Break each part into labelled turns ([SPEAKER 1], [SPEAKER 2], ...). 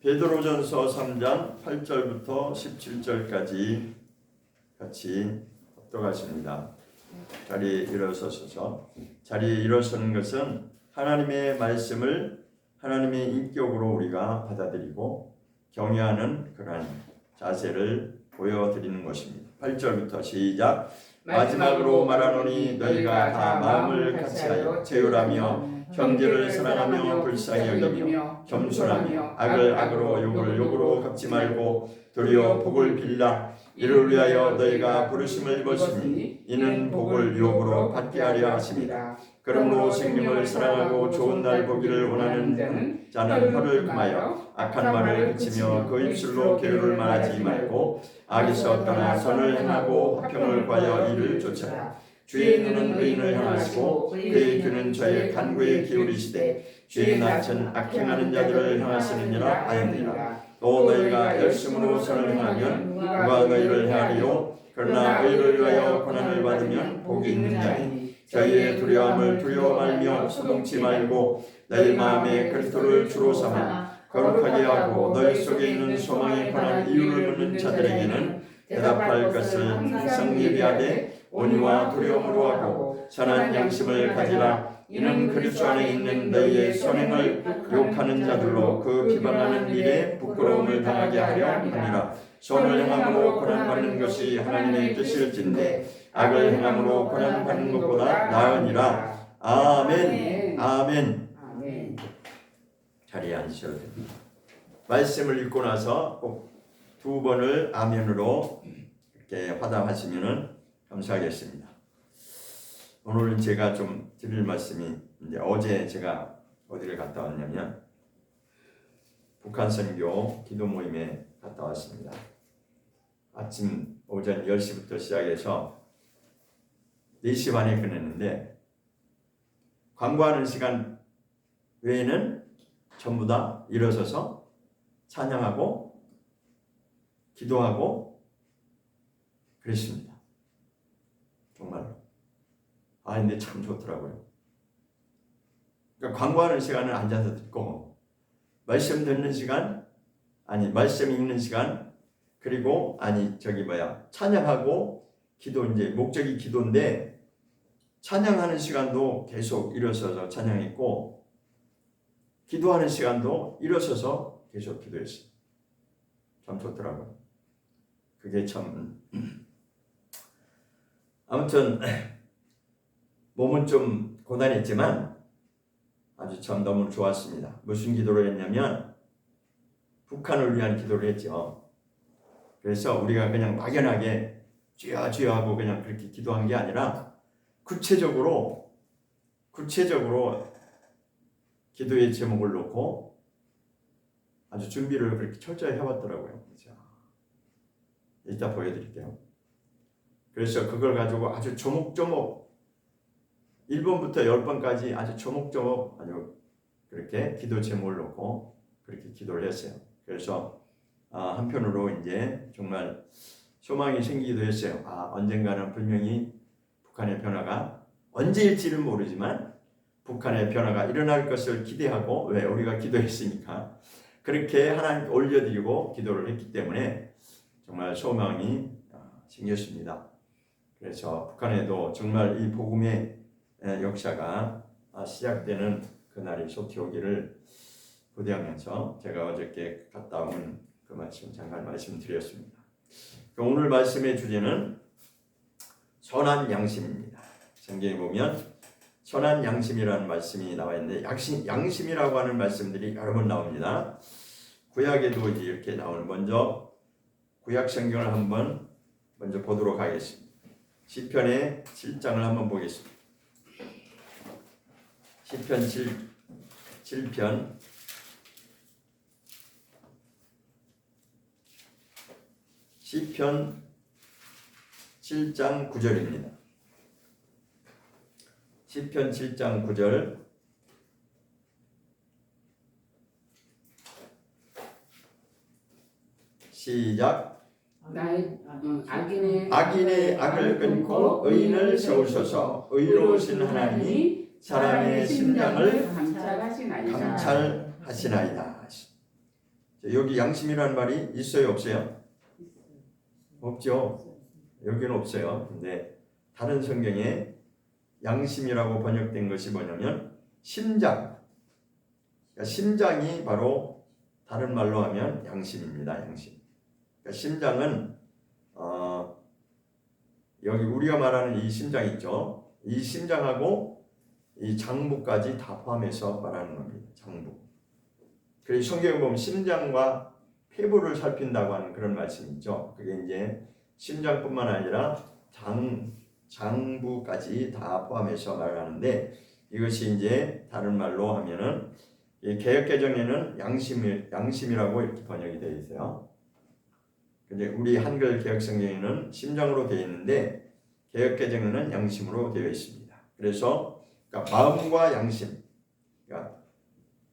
[SPEAKER 1] 베드로전서 3장 8절부터 17절까지 같이 합독하십니다. 자리에 일어서셔서, 자리에 일어서는 것은 하나님의 말씀을 하나님의 인격으로 우리가 받아들이고 경외하는 그러한 자세를 보여드리는 것입니다. 8절부터 시작. 마지막으로 말하노니 너희가 다 마음을 같이하여 제율하며 형제를 사랑하며 불쌍히 여기며 겸손하며 악을 악으로 욕을 욕으로 갚지 말고 도리어 복을 빌라. 이를 위하여 너희가 부르심을 입었으니 이는 복을 유업으로 받게 하려 하심이라. 그러므로 생명을 사랑하고 좋은 날 보기를 원하는 자는 혀를 금하여 악한 말을 그치며 그 입술로 계율을 말하지 말고 악에서 떠나 선을 행하고 화평을 구하여 이를 좇으라. 주의 눈은 의인을 향하시고 그의 귀는 저의 간구에 기울이시되 주의 낯은 악행하는 자들을 향하시느니라 하였느니라. 또 너희가 열심으로 선을 행하면 누가 너희를 헤아리요? 그러나 의를 위하여 고난을 받으면 복이 있는 자니 저희의 두려움을 두려워 말며 소동치 말고 너희 마음에 그리스도를 주로 삼아 거룩하게 하고 너희 속에 있는 소망에 관한 이유를 묻는 자들에게는 대답할 것을 항상 예비하되 온유와 두려움으로 하고 선한 양심을 가지라. 이는 그리스도 안에 있는 너희의 선행을 욕하는 자들로 그 비방하는 일에 부끄러움을 당하게 하려 함이라. 선을 행함으로 고난받는 것이 하나님의 뜻일진데 악을 행함으로 고난받는 것보다 나으니라. 아멘. 아멘. 아멘. 자리에 앉으셔도 됩니다. 말씀을 읽고 나서 꼭 2번을 아멘으로 이렇게 화답하시면 감사하겠습니다. 오늘은 제가 좀 드릴 말씀이, 이제 어제 제가 어디를 갔다 왔냐면 북한 선교 기도 모임에 갔다 왔습니다. 아침 오전 10시부터 시작해서 4시 반에 끝냈는데 광고하는 시간 외에는 전부 다 일어서서 찬양하고 기도하고 그랬습니다. 정말로. 근데 참 좋더라고요. 그러니까 광고하는 시간은 앉아서 듣고, 말씀 듣는 시간, 말씀 읽는 시간, 그리고 찬양하고 기도, 이제 목적이 기도인데 찬양하는 시간도 계속 일어서서 찬양했고 기도하는 시간도 일어서서 계속 기도했어요. 참 좋더라고요. 그게 참 아무튼 몸은 좀 고단했지만 아주 참 너무 좋았습니다. 무슨 기도를 했냐면 북한을 위한 기도를 했죠. 그래서 우리가 그냥 막연하게 주여 주여 하고 그냥 그렇게 기도한 게 아니라 구체적으로 기도의 제목을 놓고 아주 준비를 그렇게 철저히 해봤더라고요. 이따 보여드릴게요. 그래서 그걸 가지고 아주 조목조목 1번부터 10번까지 아주 조목조목 아주 그렇게 기도 제목을 놓고 그렇게 기도를 했어요. 그래서 한편으로 이제 정말 소망이 생기기도 했어요. 언젠가는 분명히 북한의 변화가 언제일지는 모르지만 북한의 변화가 일어날 것을 기대하고, 왜? 우리가 기도했으니까 그렇게 하나님께 올려드리고 기도를 했기 때문에 정말 소망이 생겼습니다. 그래서 북한에도 정말 이 복음의 역사가 시작되는 그날이 속히 오기를 기대하면서 제가 어저께 갔다 온 그 말씀 잠깐 말씀드렸습니다. 오늘 말씀의 주제는 선한 양심입니다. 성경에 보면 선한 양심이라는 말씀이 나와 있는데 양심이라고 하는 말씀들이 여러 번 나옵니다. 구약에도 이제 이렇게 나오는, 먼저 구약 성경을 한번 먼저 보도록 하겠습니다. 시편의 7장을 한번 보겠습니다. 시편 7편 7장 9절입니다. 시편 7장 9절 시작. 악인의 악을 끊고 의인을 세우소서. 의로우신 하나님이 사람의 심장을 감찰하시나이다. 여기 양심이라는 말이 있어요, 없어요? 없죠. 여기는 없어요. 근데 다른 성경에 양심이라고 번역된 것이 뭐냐면 심장. 그러니까 심장이 바로 다른 말로 하면 양심입니다. 양심. 그러니까 심장은 여기 우리가 말하는 이 심장 있죠. 이 심장하고 이 장부까지 다 포함해서 말하는 겁니다. 장부. 그래서 성경에 보면 심장과 폐부를 살핀다고 하는 그런 말씀이 있죠. 그게 이제 심장뿐만 아니라 장부까지 다 포함해서 말하는데 이것이 이제 다른 말로 하면은 개역개정에는 양심이라고 이렇게 번역이 되어 있어요. 근데 우리 한글 개역성경에는 심장으로 되어 있는데 개역개정에는 양심으로 되어 있습니다. 그래서 그러니까 마음과 양심, 그러니까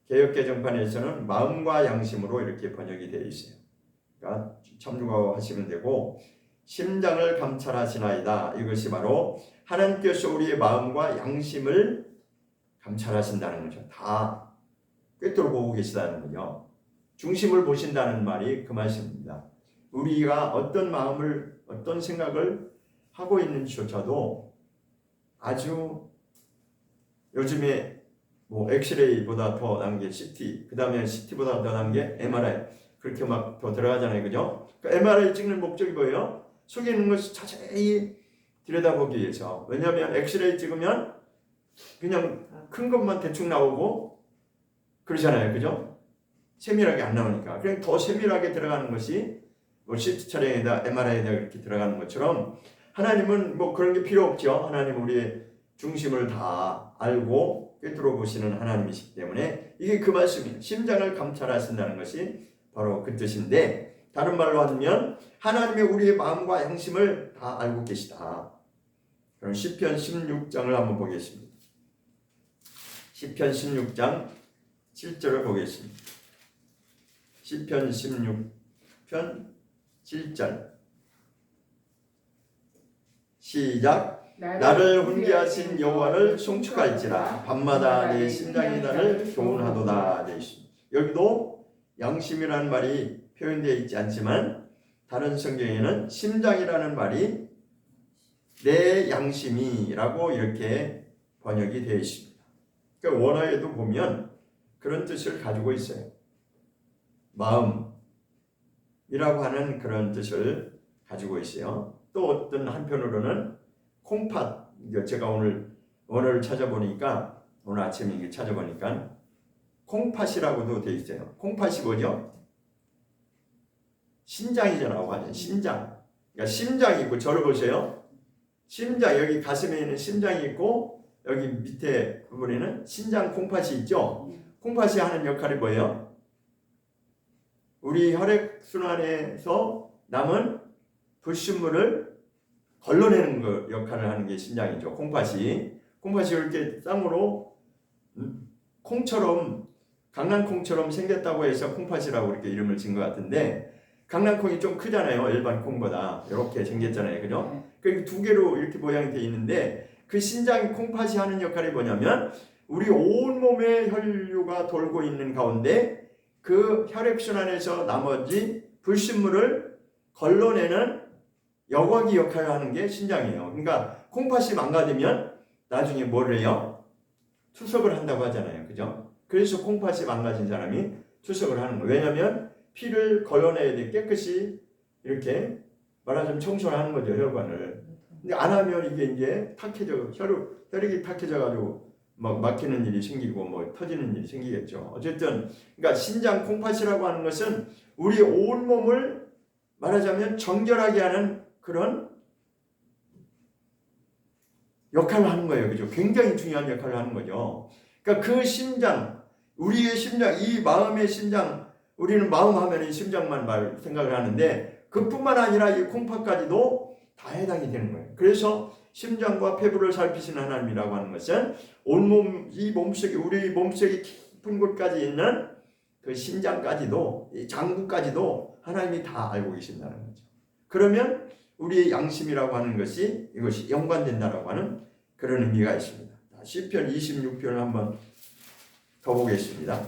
[SPEAKER 1] 개역개정판에서는 마음과 양심으로 이렇게 번역이 되어 있어요. 그러니까 참조하시면 되고 심장을 감찰하시나이다. 이것이 바로 하나님께서 우리의 마음과 양심을 감찰하신다는 거죠. 다 꿰뚫어 보고 계시다는 거죠. 중심을 보신다는 말이 그 말씀입니다. 우리가 어떤 마음을 어떤 생각을 하고 있는지조차도 아주 요즘에 뭐 엑스레이보다 더 난 게 CT, 그 다음에 CT보다 더 난 게 MRI 그렇게 막 더 들어가잖아요, 그죠? 그러니까 MRI 찍는 목적이 뭐예요? 속에 있는 것을 자세히 들여다보기 위해서. 왜냐하면 엑스레이 찍으면 그냥 큰 것만 대충 나오고 그러잖아요, 그죠? 세밀하게 안 나오니까. 그냥 더 세밀하게 들어가는 것이 뭐 CT 촬영에다 MRI에다 이렇게 들어가는 것처럼 하나님은 뭐 그런 게 필요 없죠. 하나님은 우리의 중심을 다 알고 꿰뚫어 보시는 하나님이시기 때문에 이게 그 말씀이에요. 심장을 감찰하신다는 것이 바로 그 뜻인데 다른 말로 하면 하나님이 우리의 마음과 양심을 다 알고 계시다. 그럼 시편 16장을 한번 보겠습니다. 시편 16장 7절을 보겠습니다. 시편 16편 7절 시작. 나를 훈계하신 여호와를 송축할지라 밤마다 내 심장이 나를 교훈하도다. 여기도 양심이라는 말이 표현되어 있지 않지만 다른 성경에는 심장이라는 말이 내 양심이라고 이렇게 번역이 되어 있습니다. 그러니까 원어에도 보면 그런 뜻을 가지고 있어요. 마음이라고 하는 그런 뜻을 가지고 있어요. 또 어떤 한편으로는 콩팥, 제가 오늘 원어를 찾아보니까 오늘 아침에 이게 찾아보니까 콩팥이라고도 되어 있어요. 콩팥이 뭐죠? 신장이잖아요. 완전 신장. 그러니까 심장이 있고 저를 보세요. 심장, 여기 가슴에 있는 심장이 있고 여기 밑에 부분에는 신장 콩팥이 있죠. 콩팥이 하는 역할이 뭐예요? 우리 혈액순환에서 남은 불순물을 걸러내는 그 역할을 하는 게 심장이죠. 콩팥이 이렇게 쌍으로 콩처럼 강낭콩처럼 생겼다고 해서 콩팥이라고 이렇게 이름을 진 것 같은데 강낭콩이 좀 크잖아요. 일반 콩보다 이렇게 생겼잖아요, 그죠? 그 두 개로 이렇게 모양이 되어 있는데 그 신장 콩팥이 하는 역할이 뭐냐면 우리 온 몸에 혈류가 돌고 있는 가운데 그 혈액순환에서 나머지 불순물을 걸러내는 여과기 역할을 하는 게 신장이에요. 그러니까 콩팥이 망가지면 나중에 뭘 해요? 투석을 한다고 하잖아요. 그죠? 그래서 콩팥이 망가진 사람이 투석을 하는 거예요. 왜냐하면 피를 걸러내야 돼. 깨끗이 이렇게 말하자면 청소를 하는 거죠. 혈관을. 근데 안 하면 이게 이제 탁해져, 혈액이 탁해져가지고 막 막히는 일이 생기고 뭐 터지는 일이 생기겠죠. 어쨌든 그러니까 신장 콩팥이라고 하는 것은 우리 온 몸을 말하자면 정결하게 하는 그런 역할을 하는 거예요. 그죠? 굉장히 중요한 역할을 하는 거죠. 그러니까 그 심장, 우리의 심장, 이 마음의 심장, 우리는 마음 하면 이 심장만 생각을 하는데 그뿐만 아니라 이 콩팥까지도 다 해당이 되는 거예요. 그래서 심장과 폐부를 살피시는 하나님이라고 하는 것은 온몸, 이 몸속에, 우리 몸속에 깊은 곳까지 있는 그 심장까지도, 이 장부까지도 하나님이 다 알고 계신다는 거죠. 그러면 우리의 양심이라고 하는 것이 이것이 연관된다라고 하는 그런 의미가 있습니다. 시편 26편을 한번 더 보겠습니다.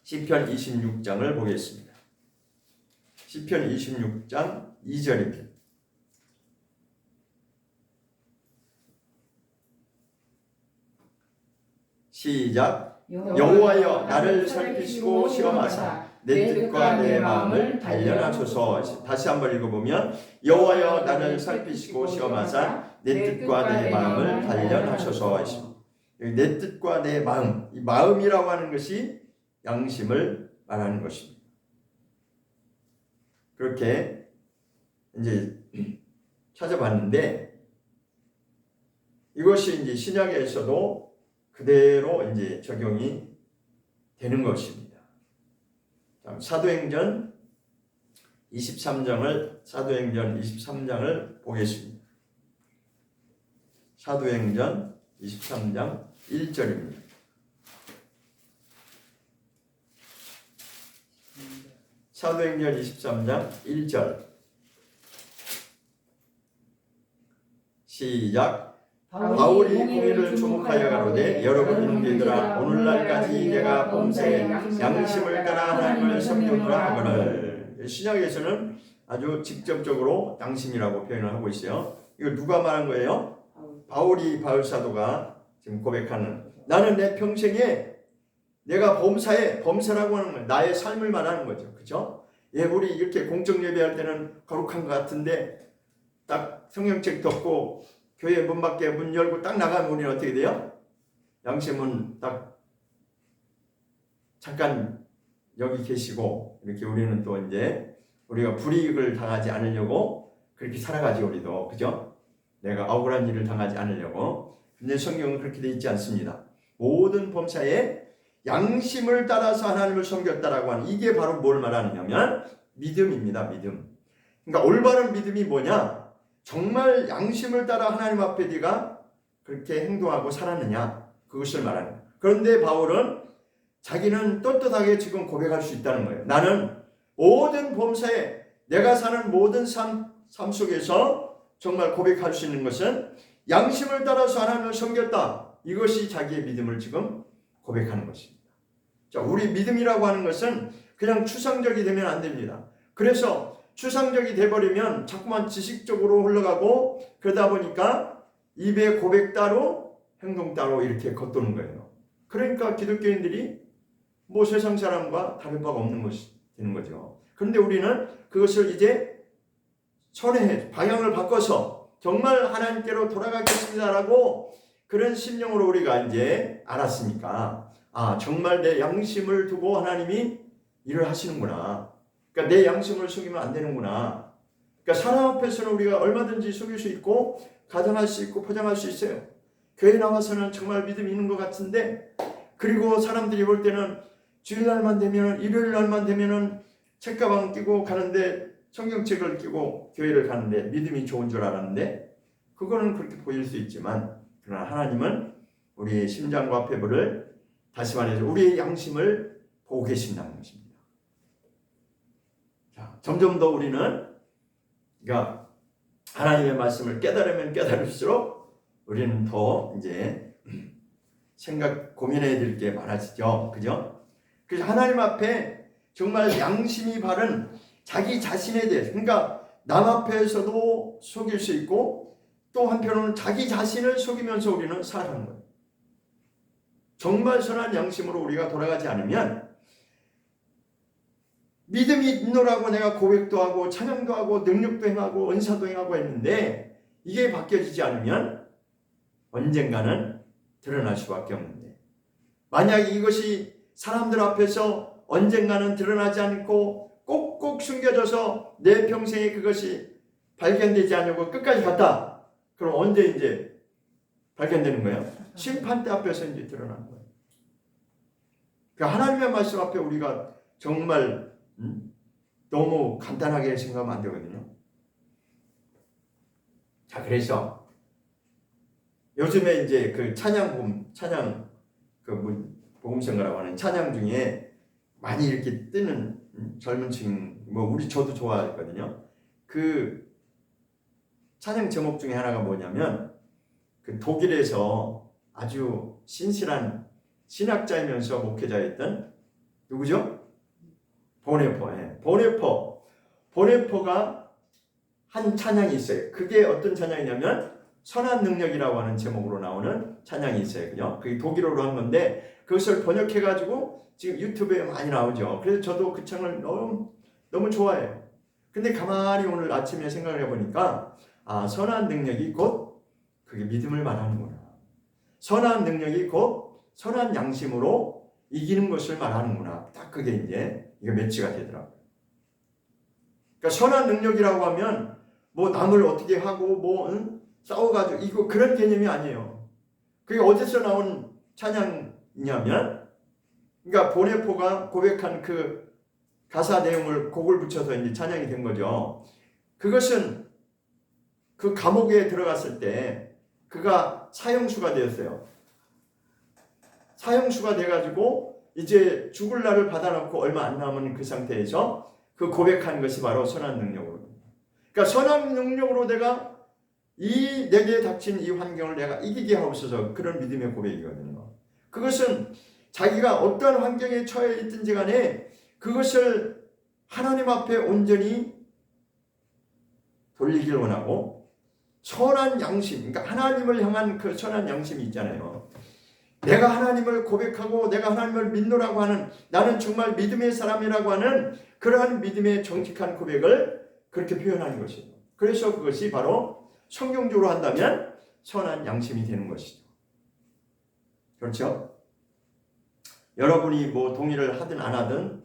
[SPEAKER 1] 시편 26장을 보겠습니다. 시편 26장 2절입니다. 시작. 여호와여 나를 살피시고 시험하사 내 뜻과 내 마음을 단련하소서. 다시 한번 읽어보면 여호와여 나를 살피시고 시험하사 내 뜻과 내 마음을 단련하소서. 내 뜻과 내 마음, 이 마음이라고 하는 것이 양심을 말하는 것입니다. 그렇게 이제 찾아봤는데 이것이 이제 신약에서도 그대로 이제 적용이 되는 것입니다. 사도행전 23장을 보겠습니다. 사도행전 23장 1절입니다. 사도행전 23장 1절 시작. 바울이 공의를 주목하여 가로되 여러분 형제들아 오늘날까지 내가 범사에 양심을 따라 하나님을 섬기노라 하거늘. 신약에서는 아주 직접적으로 양심이라고 표현을 하고 있어요. 이거 누가 말한 거예요? 바울 사도가 지금 고백하는, 나는 내 평생에 내가 범사라고 하는 건 나의 삶을 말하는 거죠. 그죠? 예, 우리 이렇게 공적 예배할 때는 거룩한 것 같은데 딱 성경책 덮고 교회 문 밖에 문 열고 딱 나가면 우리는 어떻게 돼요? 양심은 딱 잠깐 여기 계시고 이렇게 우리는 또 이제 우리가 불이익을 당하지 않으려고 그렇게 살아가지 우리도. 그죠? 내가 억울한 일을 당하지 않으려고. 근데 성경은 그렇게 돼 있지 않습니다. 모든 범사에 양심을 따라서 하나님을 섬겼다라고 하는, 이게 바로 뭘 말하느냐면 믿음입니다. 믿음. 그러니까 올바른 믿음이 뭐냐? 정말 양심을 따라 하나님 앞에 네가 그렇게 행동하고 살았느냐, 그것을 말하는 거예요. 그런데 바울은 자기는 떳떳하게 지금 고백할 수 있다는 거예요. 나는 모든 범사에 내가 사는 모든 삶 속에서 정말 고백할 수 있는 것은 양심을 따라서 하나님을 섬겼다. 이것이 자기의 믿음을 지금 고백하는 것입니다. 자, 우리 믿음이라고 하는 것은 그냥 추상적이 되면 안 됩니다. 그래서 추상적이 돼버리면 자꾸만 지식적으로 흘러가고, 그러다 보니까 입에 고백 따로 행동 따로 이렇게 겉도는 거예요. 그러니까 기독교인들이 뭐 세상 사람과 다를 바가 없는 것이 되는 거죠. 그런데 우리는 그것을 이제 선회해 방향을 바꿔서 정말 하나님께로 돌아가겠습니다라고 그런 심령으로 우리가 이제 알았으니까, 아, 정말 내 양심을 두고 하나님이 일을 하시는구나. 그러니까 내 양심을 속이면 안 되는구나. 그러니까 사람 앞에서는 우리가 얼마든지 속일 수 있고 가정할 수 있고 포장할 수 있어요. 교회 나와서는 정말 믿음이 있는 것 같은데, 그리고 사람들이 볼 때는 주일날만 되면, 일요일날만 되면은 책가방 끼고 가는데, 성경책을 끼고 교회를 가는데 믿음이 좋은 줄 알았는데, 그거는 그렇게 보일 수 있지만, 그러나 하나님은 우리의 심장과 폐부를, 다시 말해서 우리의 양심을 보고 계신다는 것입니다. 자, 점점 더 우리는, 그러니까 하나님의 말씀을 깨달으면 깨달을수록 우리는 더 이제 고민해야 될 게 많아지죠. 그죠? 그래서 하나님 앞에 정말 양심이 바른 자기 자신에 대해서, 그러니까 남 앞에서도 속일 수 있고 또 한편으로는 자기 자신을 속이면서 우리는 살아가는 거예요. 정말 선한 양심으로 우리가 돌아가지 않으면, 믿음이 있노라고 내가 고백도 하고 찬양도 하고 능력도 행하고 은사도 행하고 했는데 이게 바뀌어지지 않으면 언젠가는 드러날 수밖에 없는데, 만약 이것이 사람들 앞에서 언젠가는 드러나지 않고 꼭꼭 숨겨져서 내 평생에 그것이 발견되지 않으려고 끝까지 갔다. 그럼 언제 이제 발견되는 거예요? 심판대 앞에서 이제 드러나는 거예요. 그러니까 하나님의 말씀 앞에 우리가 정말 너무 간단하게 생각하면 안 되거든요. 자, 그래서 요즘에 이제 그 찬양 복음성가라고 하는 찬양 중에 많이 이렇게 뜨는 젊은 층, 저도 좋아했거든요. 그 찬양 제목 중에 하나가 뭐냐면, 그 독일에서 아주 신실한 신학자이면서 목회자였던 누구죠? 보네포. 보네포가 한 찬양이 있어요. 그게 어떤 찬양이냐면 선한 능력이라고 하는 제목으로 나오는 찬양이 있어요. 그죠? 그게 독일어로 한 건데 그것을 번역해가지고 지금 유튜브에 많이 나오죠. 그래서 저도 그 창을 너무 좋아해요. 근데 가만히 오늘 아침에 생각을 해보니까 선한 능력이 곧 그게 믿음을 말하는구나. 선한 능력이 곧 선한 양심으로 이기는 것을 말하는구나. 딱 그게 이제 이게 매치가 되더라고요. 그러니까 선한 능력이라고 하면 뭐 남을 어떻게 하고 싸워가지고 이거 그런 개념이 아니에요. 그게 어디서 나온 찬양이냐면 그러니까 보네포가 고백한 그 가사 내용을 곡을 붙여서 이제 찬양이 된 거죠. 그것은 그 감옥에 들어갔을 때 그가 사형수가 되었어요. 사형수가 돼가지고 이제 죽을 날을 받아놓고 얼마 안 남은 그 상태에서 그 고백한 것이 바로 선한 능력으로. 그러니까 선한 능력으로 내가 내게 닥친 이 환경을 내가 이기게 하옵소서. 그런 믿음의 고백이거든요. 그것은 자기가 어떤 환경에 처해 있든지 간에 그것을 하나님 앞에 온전히 돌리길 원하고 선한 양심, 그러니까 하나님을 향한 그 선한 양심이 있잖아요. 내가 하나님을 고백하고 내가 하나님을 믿노라고 하는 나는 정말 믿음의 사람이라고 하는 그러한 믿음의 정직한 고백을 그렇게 표현하는 것이죠. 그래서 그것이 바로 성경적으로 한다면 선한 양심이 되는 것이죠. 그렇죠? 여러분이 뭐 동의를 하든 안 하든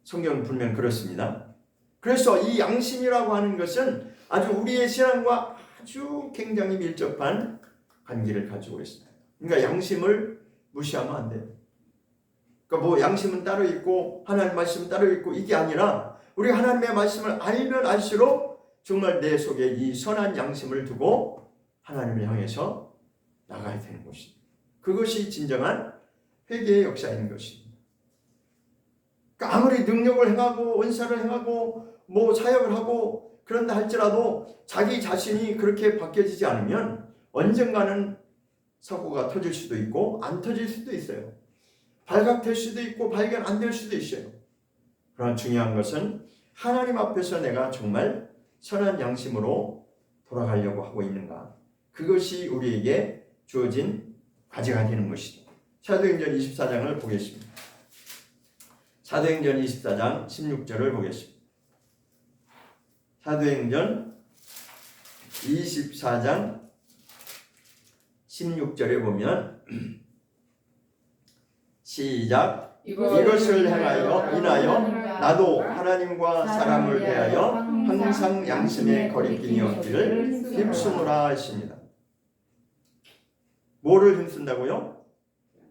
[SPEAKER 1] 성경은 분명 그렇습니다. 그래서 이 양심이라고 하는 것은 아주 우리의 신앙과 아주 굉장히 밀접한 관계를 가지고 있습니다. 그러니까 양심을 무시하면 안 돼요. 그러니까 뭐 양심은 따로 있고 하나님 말씀은 따로 있고 이게 아니라 우리 하나님의 말씀을 알면 알수록 정말 내 속에 이 선한 양심을 두고 하나님을 향해서 나가야 되는 것입니다. 그것이 진정한 회개의 역사인 것입니다. 그러니까 아무리 능력을 행하고 은사를 행하고 뭐 사역을 하고 그런다 할지라도 자기 자신이 그렇게 바뀌어지지 않으면 언젠가는 사고가 터질 수도 있고 안 터질 수도 있어요. 발각될 수도 있고 발견 안 될 수도 있어요. 그러나 중요한 것은 하나님 앞에서 내가 정말 선한 양심으로 돌아가려고 하고 있는가. 그것이 우리에게 주어진 과제가 되는 것이죠. 사도행전 24장을 보겠습니다. 사도행전 24장 16절을 보겠습니다. 사도행전 24장 16절에 보면 시작. 이것을 행하여 인하여 나도 하나님과 사람을 대하여 항상 양심에 거리낌이 없기를 힘쓰노라 했습니다. 뭐를 힘쓴다고요?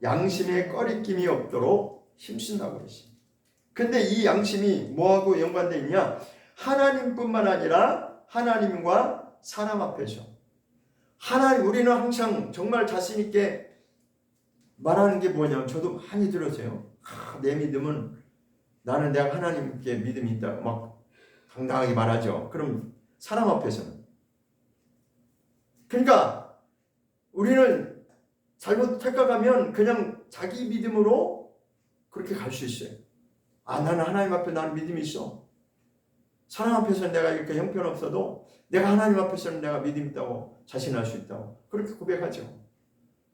[SPEAKER 1] 양심에 거리낌이 없도록 힘쓴다고 했습니다. 근데 이 양심이 뭐하고 연관되어 있냐? 하나님뿐만 아니라 하나님과 사람 앞에서 우리는 항상 정말 자신 있게 말하는 게 뭐냐면 저도 많이 들으세요. 내 믿음은 나는 내가 하나님께 믿음이 있다고 막 당당하게 말하죠. 그럼 사람 앞에서는. 그러니까 우리는 잘못 착각하면 그냥 자기 믿음으로 그렇게 갈 수 있어요. 나는 하나님 앞에 나는 믿음이 있어. 사람 앞에서는 내가 이렇게 형편없어도 내가 하나님 앞에서는 내가 믿음이 있다고 자신할 수 있다고 그렇게 고백하죠.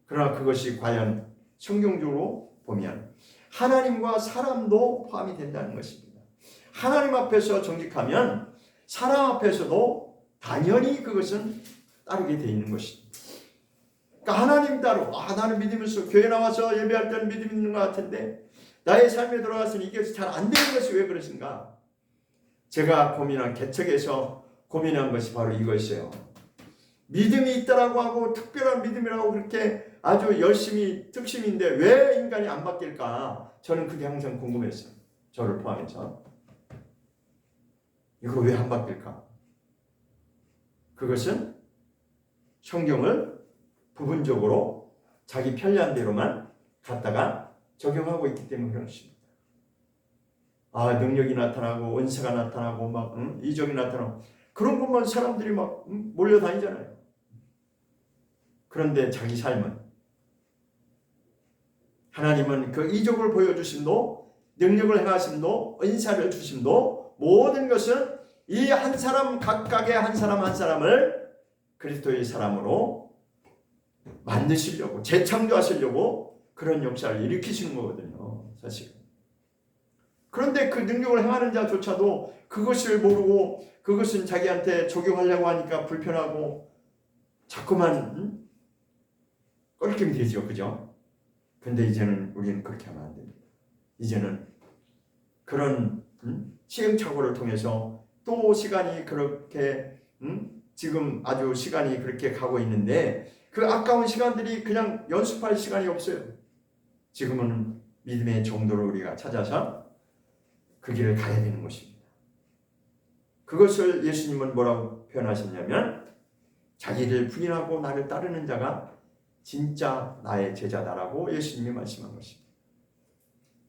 [SPEAKER 1] 그러나 그것이 과연 성경적으로 보면 하나님과 사람도 포함이 된다는 것입니다. 하나님 앞에서 정직하면 사람 앞에서도 당연히 그것은 따르게 되어 있는 것입니다. 그러니까 하나님 따로 나는 믿음이 있어. 교회 나와서 예배할 때는 믿음이 있는 것 같은데 나의 삶에 들어가서는 이게 잘 안 되는 것이 왜 그러신가? 제가 고민한 개척에서 고민한 것이 바로 이것이에요. 믿음이 있다라고 하고 특별한 믿음이라고 그렇게 아주 열심히 특심인데 왜 인간이 안 바뀔까? 저는 그게 항상 궁금했어요. 저를 포함해서. 이거 왜 안 바뀔까? 그것은 성경을 부분적으로 자기 편리한 대로만 갖다가 적용하고 있기 때문에 그렇습니다. 능력이 나타나고 은사가 나타나고 막 이적이 나타나고 그런 것만 사람들이 막 몰려다니잖아요. 그런데 자기 삶은 하나님은 그 이적을 보여주심도 능력을 행하심도 은사를 주심도 모든 것은 이 한 사람 각각의 한 사람 한 사람을 그리스도의 사람으로 만드시려고 재창조하시려고 그런 역사를 일으키시는 거거든요. 사실. 그런데 그 능력을 행하는 자조차도 그것을 모르고 그것은 자기한테 적용하려고 하니까 불편하고 자꾸만 껄낌이 되죠. 그죠? 근데 이제는 우리는 그렇게 하면 안 됩니다. 이제는 그런 시행착오를 통해서 또 시간이 그렇게 지금 아주 시간이 그렇게 가고 있는데 그 아까운 시간들이 그냥 연습할 시간이 없어요. 지금은 믿음의 정도를 우리가 찾아서 그 길을 가야 되는 것입니다. 그것을 예수님은 뭐라고 표현하셨냐면 자기를 부인하고 나를 따르는 자가 진짜 나의 제자다라고 예수님이 말씀한 것입니다.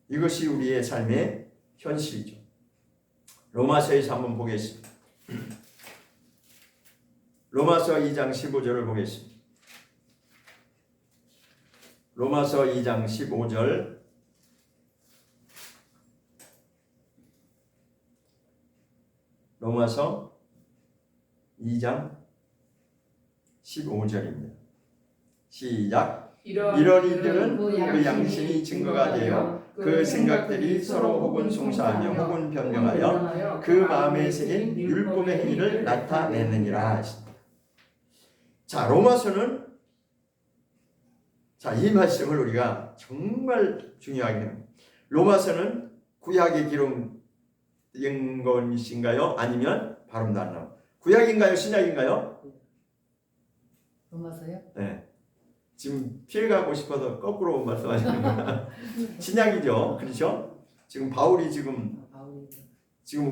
[SPEAKER 1] 이것이 우리의 삶의 현실이죠. 로마서에서 한번 보겠습니다. 로마서 2장 15절을 보겠습니다. 로마서 2장 15절 로마서 2장 15절입니다. 시작. 이런 이들은 그 양심이 증거가 되어 그 생각들이 서로 혹은 송사하며 혹은 변명하여 그 마음에 새긴 율법의 행위를 나타내느니라. 자, 로마서는 이 말씀을 우리가 정말 중요하게 합니다. 로마서는 구약의 기록인 것인가요? 아니면 발음도 안 나와요. 구약인가요? 신약인가요?
[SPEAKER 2] 로마서요?
[SPEAKER 1] 네. 지금 피해가고 싶어서 거꾸로 말씀하시는 거예요. 신약이죠. 그렇죠? 지금 바울이 지금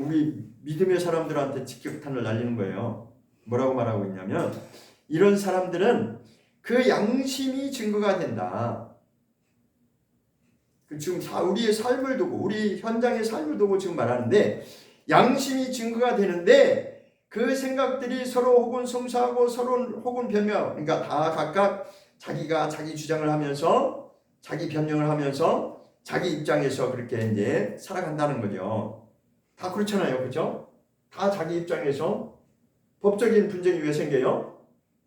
[SPEAKER 1] 우리 믿음의 사람들한테 직격탄을 날리는 거예요. 뭐라고 말하고 있냐면 이런 사람들은 그 양심이 증거가 된다. 지금 우리의 삶을 두고 우리 현장의 삶을 두고 지금 말하는데 양심이 증거가 되는데 그 생각들이 서로 혹은 송사하고 서로 혹은 변명, 그러니까 다 각각 자기가 자기 주장을 하면서 자기 변명을 하면서 자기 입장에서 그렇게 이제 살아간다는 거죠. 다 그렇잖아요. 그렇죠? 다 자기 입장에서 법적인 분쟁이 왜 생겨요?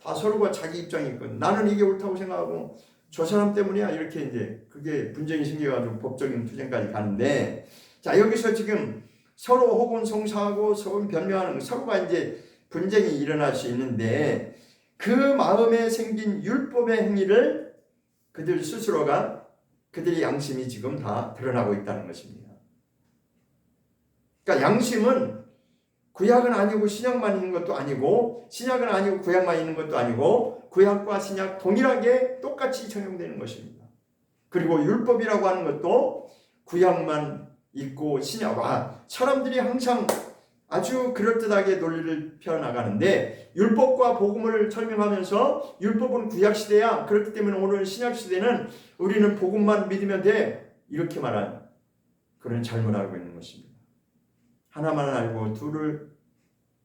[SPEAKER 1] 다 서로가 자기 입장이 있거든. 나는 이게 옳다고 생각하고 저 사람 때문이야. 이렇게 이제 그게 분쟁이 생겨가지고 법적인 투쟁까지 가는데 자, 여기서 지금 서로 혹은 송사하고 서로 변명하는 서로가 이제 분쟁이 일어날 수 있는데 그 마음에 생긴 율법의 행위를 그들 스스로가 그들의 양심이 지금 다 드러나고 있다는 것입니다. 그러니까 양심은 구약은 아니고 신약만 있는 것도 아니고 신약은 아니고 구약만 있는 것도 아니고 구약과 신약 동일하게 똑같이 적용되는 것입니다. 그리고 율법이라고 하는 것도 구약만 있고 신약, 사람들이 항상 아주 그럴듯하게 논리를 펴나가는데 율법과 복음을 설명하면서 율법은 구약시대야. 그렇기 때문에 오늘 신약시대는 우리는 복음만 믿으면 돼. 이렇게 말한 그런 잘못 알고 있는 것입니다. 하나만 알고 둘을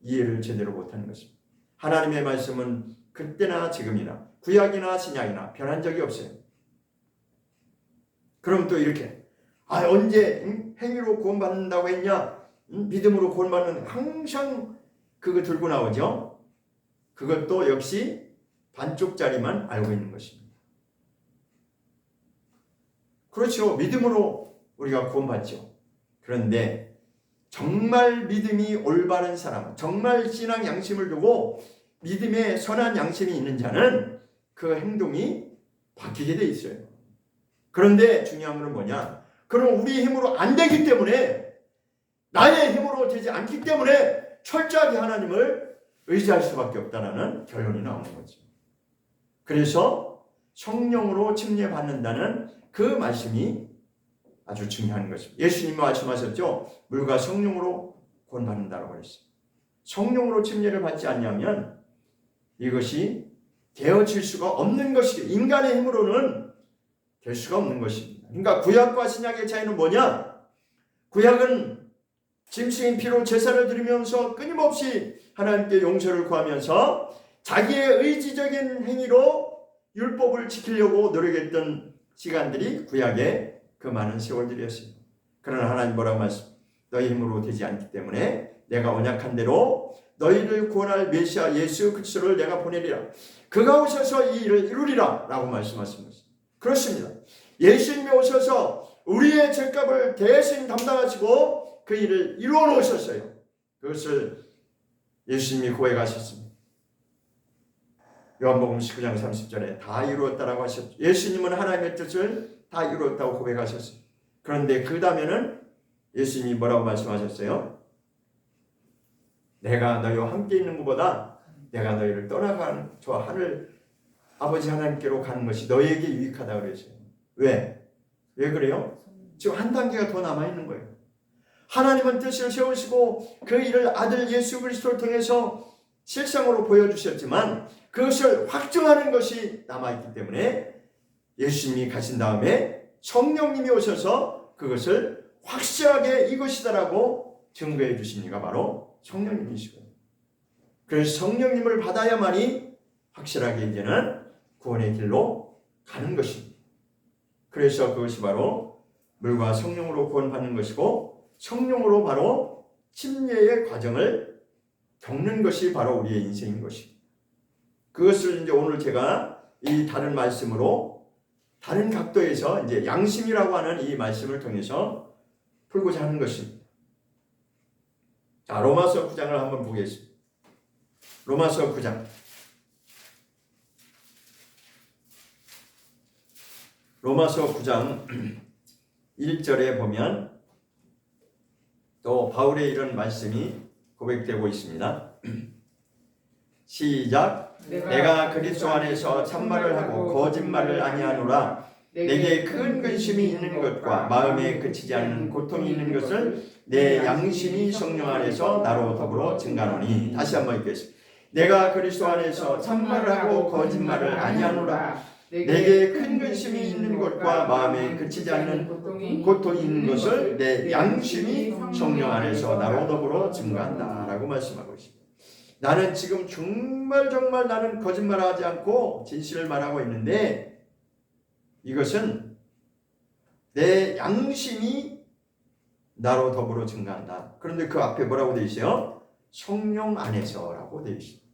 [SPEAKER 1] 이해를 제대로 못하는 것입니다. 하나님의 말씀은 그때나 지금이나 구약이나 신약이나 변한 적이 없어요. 그럼 또 이렇게 언제 행위로 구원받는다고 했냐? 믿음으로 구원받는 항상 그거 들고 나오죠. 그것도 역시 반쪽짜리만 알고 있는 것입니다. 그렇죠. 믿음으로 우리가 구원받죠. 그런데 정말 믿음이 올바른 사람, 정말 신앙 양심을 두고 믿음의 선한 양심이 있는 자는 그 행동이 바뀌게 돼 있어요. 그런데 중요한 건 뭐냐? 그럼 우리 힘으로 안 되기 때문에 나의 힘으로 되지 않기 때문에 철저하게 하나님을 의지할 수밖에 없다라는 결론이 나오는 거죠. 그래서 성령으로 침례받는다는 그 말씀이 아주 중요한 것입니다. 예수님이 말씀하셨죠. 물과 성령으로 구원받는다고 그랬어요. 성령으로 침례를 받지 않냐면 이것이 되어질 수가 없는 것이죠. 인간의 힘으로는 될 수가 없는 것입니다. 그러니까 구약과 신약의 차이는 뭐냐? 구약은 짐승인 피로 제사를 드리면서 끊임없이 하나님께 용서를 구하면서 자기의 의지적인 행위로 율법을 지키려고 노력했던 시간들이 구약의 그 많은 세월들이었어요. 그러나 하나님 뭐라고 말씀? 너희 힘으로 되지 않기 때문에 내가 언약한 대로 너희를 구원할 메시아 예수 그리스도를 내가 보내리라. 그가 오셔서 이 일을 이루리라 라고 말씀하신 것입니다. 그렇습니다. 예수님이 오셔서 우리의 죄값을 대신 담당하시고 그 일을 이루어 놓으셨어요. 그것을 예수님이 고백하셨습니다. 요한복음 19장 30절에 다 이루었다라고 하셨죠. 예수님은 하나님의 뜻을 다 이루었다고 고백하셨어요. 그런데 그 다음에는 예수님이 뭐라고 말씀하셨어요? 내가 너희와 함께 있는 것보다 내가 너희를 떠나간 저 하늘 아버지 하나님께로 가는 것이 너희에게 유익하다 그랬어요. 왜? 왜 그래요? 지금 한 단계가 더 남아있는 거예요. 하나님은 뜻을 세우시고 그 일을 아들 예수 그리스도를 통해서 실상으로 보여주셨지만 그것을 확증하는 것이 남아있기 때문에 예수님이 가신 다음에 성령님이 오셔서 그것을 확실하게 이것이다라고 증거해 주신 이가 바로 성령님이시거든요. 그래서 성령님을 받아야만이 확실하게 이제는 구원의 길로 가는 것입니다. 그래서 그것이 바로 물과 성령으로 구원받는 것이고 성령으로 바로 침례의 과정을 겪는 것이 바로 우리의 인생인 것입니다. 그것을 이제 오늘 제가 이 다른 말씀으로 다른 각도에서 이제 양심이라고 하는 이 말씀을 통해서 풀고자 하는 것입니다. 자, 로마서 9장을 한번 보겠습니다. 로마서 9장. 로마서 9장 1절에 보면 또 바울의 이런 말씀이 고백되고 있습니다. 시작. 내가 그리스도 안에서 참말을 하고 거짓말을 아니하노라. 내게 큰 근심이 있는 것과 마음에 그치지 않는 고통이 있는 것을 내 양심이 성령 안에서 나로 더불어 증가하노니. 다시 한번 읽겠습니다. 내가 그리스도 안에서 참말을 하고 거짓말을 아니하노라. 내게 큰 근심이 있는 것과 마음에 그치지 않는 고통이 있는 것을 내 양심이 성령 안에서 나로 더불어 증가한다 라고 말씀하고 있습니다. 나는 지금 정말 나는 거짓말하지 않고 진실을 말하고 있는데 이것은 내 양심이 나로 더불어 증가한다. 그런데 그 앞에 뭐라고 되어 있어요? 성령 안에서라고 되어 있습니다.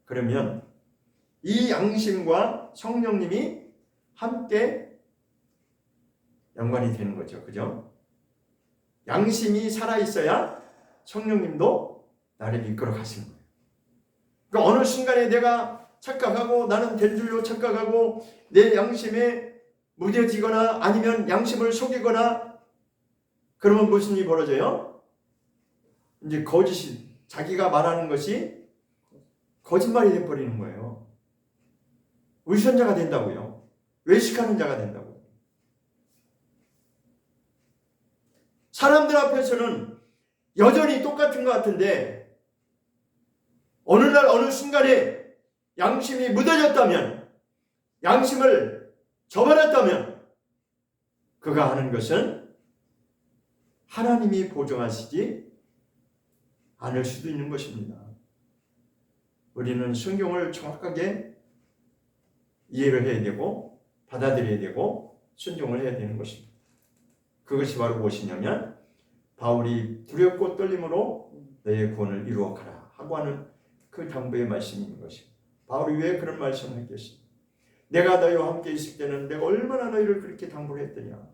[SPEAKER 1] 그러면 이 양심과 성령님이 함께 연관이 되는 거죠. 그죠? 양심이 살아있어야 성령님도 나를 이끌어 가시는 거예요. 그러니까 어느 순간에 내가 착각하고 나는 된 줄로 착각하고 내 양심에 무뎌지거나 아니면 양심을 속이거나 그러면 무슨 일이 벌어져요? 이제 거짓이 자기가 말하는 것이 거짓말이 돼버리는 거예요. 위선자가 된다고요. 외식하는 자가 된다고요. 사람들 앞에서는 여전히 똑같은 것 같은데 어느 날 어느 순간에 양심이 묻어졌다면 양심을 저버렸다면 그가 하는 것은 하나님이 보정하시지 않을 수도 있는 것입니다. 우리는 성경을 정확하게 이해를 해야 되고 받아들여야 되고 순종을 해야 되는 것입니다. 그것이 바로 무엇이냐면 바울이 두렵고 떨림으로 너의 구원을 이루어 가라 하고 하는 그 당부의 말씀이 있는 것입니다. 바울이 왜 그런 말씀을 했겠습니까? 내가 너희와 함께 있을 때는 내가 얼마나 너희를 그렇게 당부를 했더냐.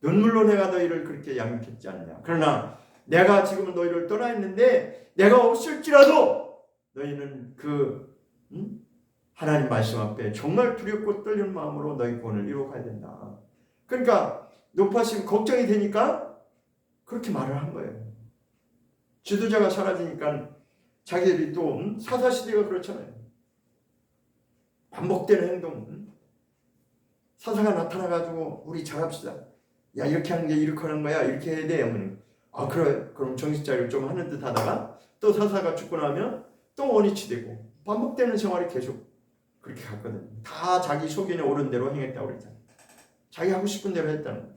[SPEAKER 1] 눈물로 내가 너희를 그렇게 양육했지 않느냐. 그러나 내가 지금은 너희를 떠나 있는데 내가 없을지라도 너희는 그 하나님 말씀 앞에 정말 두렵고 떨리는 마음으로 너희 구원을 이루어 가야 된다. 그러니까 높아심 걱정이 되니까 그렇게 말을 한 거예요. 지도자가 사라지니까 자기들이 또 사사시대가 그렇잖아요. 반복되는 행동. 사사가 나타나가지고 우리 잘합시다. 야 이렇게 하는 게 이렇게 하는 거야. 이렇게 해야 돼. 어머니. 아 그래. 그럼 정신차리를 좀 하는 듯 하다가 또 사사가 죽고 나면 또 원위치 되고 반복되는 생활이 계속 그렇게 갔거든요. 다 자기 속인에 오른 대로 행했다고 그랬잖아요. 자기 하고 싶은 대로 했다는 거예요.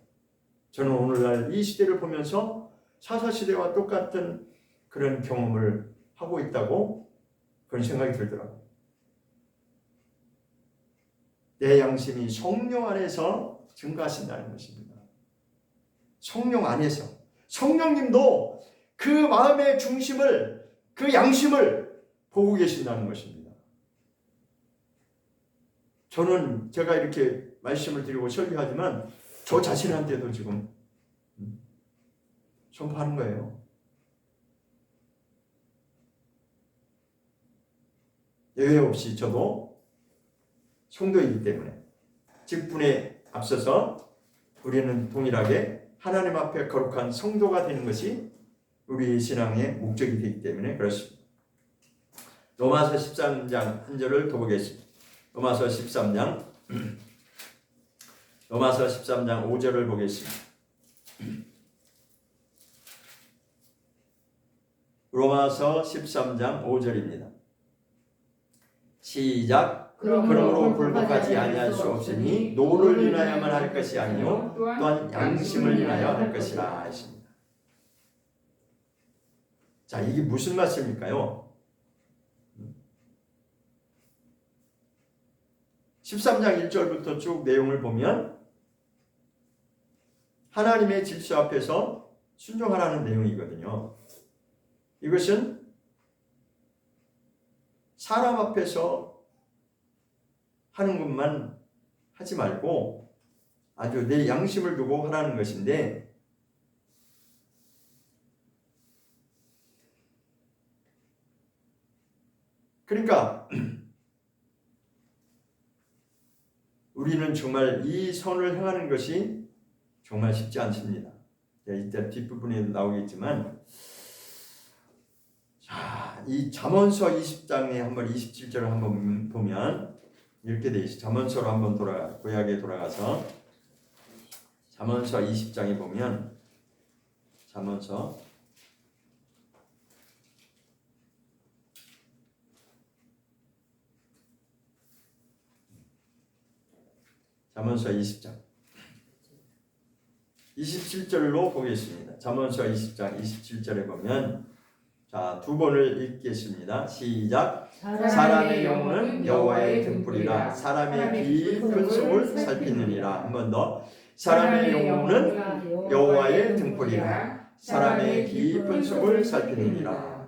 [SPEAKER 1] 저는 오늘날 이 시대를 보면서 사사시대와 똑같은 그런 경험을 하고 있다고 그런 생각이 들더라고요. 내 양심이 성령 안에서 증가하신다는 것입니다. 성령 안에서. 성령님도 그 마음의 중심을, 그 양심을 보고 계신다는 것입니다. 저는 제가 이렇게 말씀을 드리고 설교하지만 저 자신한테도 지금 선포하는 거예요. 예외 없이 저도 성도이기 때문에 직분에 앞서서 우리는 동일하게 하나님 앞에 거룩한 성도가 되는 것이 우리 신앙의 목적이 되기 때문에 그렇습니다. 로마서 13장 한 절을 더 보겠습니다. 로마서 13장 5절을 보겠습니다. 로마서 13장 5절입니다. 시작. 그러므로 굴복하지 아니할 수 없으니 노를 인하여만 할 것이 아니요 또한 양심을 인하여 할 것이라 했습니다. 자, 이게 무슨 말씀일까요? 13장 1절부터 쭉 내용을 보면 하나님의 질서 앞에서 순종하라는 내용이거든요. 이것은 사람 앞에서 하는 것만 하지 말고 아주 내 양심을 두고 하라는 것인데, 그러니까 우리는 정말 이 선을 행하는 것이 정말 쉽지 않습니다. 이때 뒷부분에 나오겠지만, 자, 이 잠언서 20장에 한번 27절을 한번 보면 이렇게 돼 있어요. 잠언서로 한번 구약에 돌아가서 잠언서 20장에 보면 잠언서 20장 27절로 보겠습니다. 잠언서 20장 27절에 보면, 자, 두 번을 읽겠습니다. 시작. 사람의 영혼은 여호와의 등불이라 사람의 깊은 속을 살피느니라. 한 번 더. 사람의 영혼은 여호와의 등불이라 사람의 깊은 속을 살피느니라.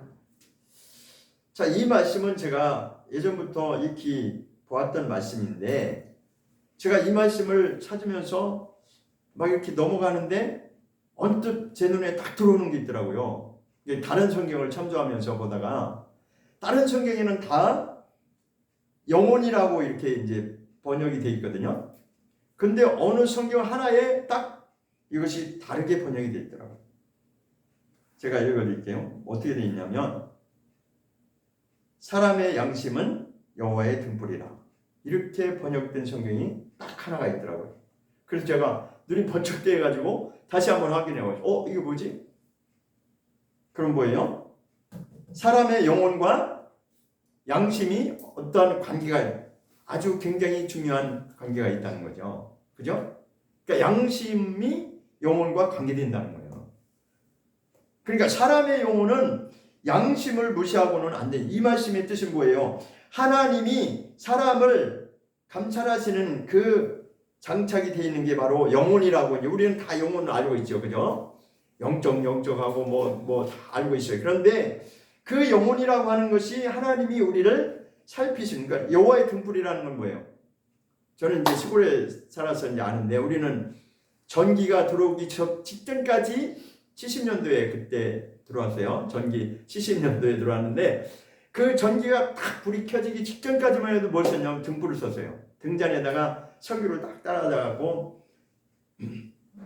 [SPEAKER 1] 자, 이 말씀은 제가 예전부터 익히 보았던 말씀인데, 제가 이 말씀을 찾으면서 막 이렇게 넘어가는데 언뜻 제 눈에 딱 들어오는 게 있더라고요. 다른 성경을 참조하면서 보다가 다른 성경에는 다 영혼이라고 이렇게 이제 번역이 되어 있거든요. 근데 어느 성경 하나에 딱 이것이 다르게 번역이 되어 있더라고요. 제가 읽어드릴게요. 어떻게 되어 있냐면, 사람의 양심은 여호와의 등불이라, 이렇게 번역된 성경이 딱 하나가 있더라고요. 그래서 제가 눈이 번쩍 떼가지고 다시 한번 확인해가지고 이게 뭐지? 그럼 뭐예요? 사람의 영혼과 양심이 어떠한 관계가, 아주 굉장히 중요한 관계가 있다는 거죠. 그죠? 그러니까 양심이 영혼과 관계된다는 거예요. 그러니까 사람의 영혼은 양심을 무시하고는 안 돼. 이 말씀의 뜻은 뭐예요? 하나님이 사람을 감찰하시는 그 장착이 되어 있는 게 바로 영혼이라고. 우리는 다 영혼을 알고 있죠. 그죠? 영적하고 뭐 다 알고 있어요. 그런데 그 영혼이라고 하는 것이 하나님이 우리를 살피시는, 그러니까 여호와의 등불이라는 건 뭐예요? 저는 이제 시골에 살아서 이제 아는데, 우리는 전기가 들어오기 직전까지 70년도에 그때 들어왔어요. 전기 70년도에 들어왔는데, 그 전기가 딱 불이 켜지기 직전까지만 해도 뭘 썼냐면 등불을 썼어요. 등잔에다가 석유를 딱 따라다가고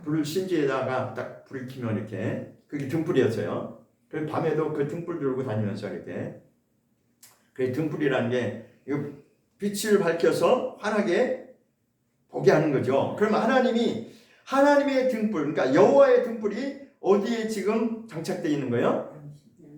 [SPEAKER 1] 불을 심지에다가 딱 불을 켜면 이렇게, 그게 등불이었어요. 그래서 밤에도 그 등불 들고 다니면서 이렇게, 그 등불이라는 게 빛을 밝혀서 환하게 보게 하는 거죠. 그러면 하나님의 등불, 그러니까 여호와의 등불이 어디에 지금 장착되어 있는 거예요?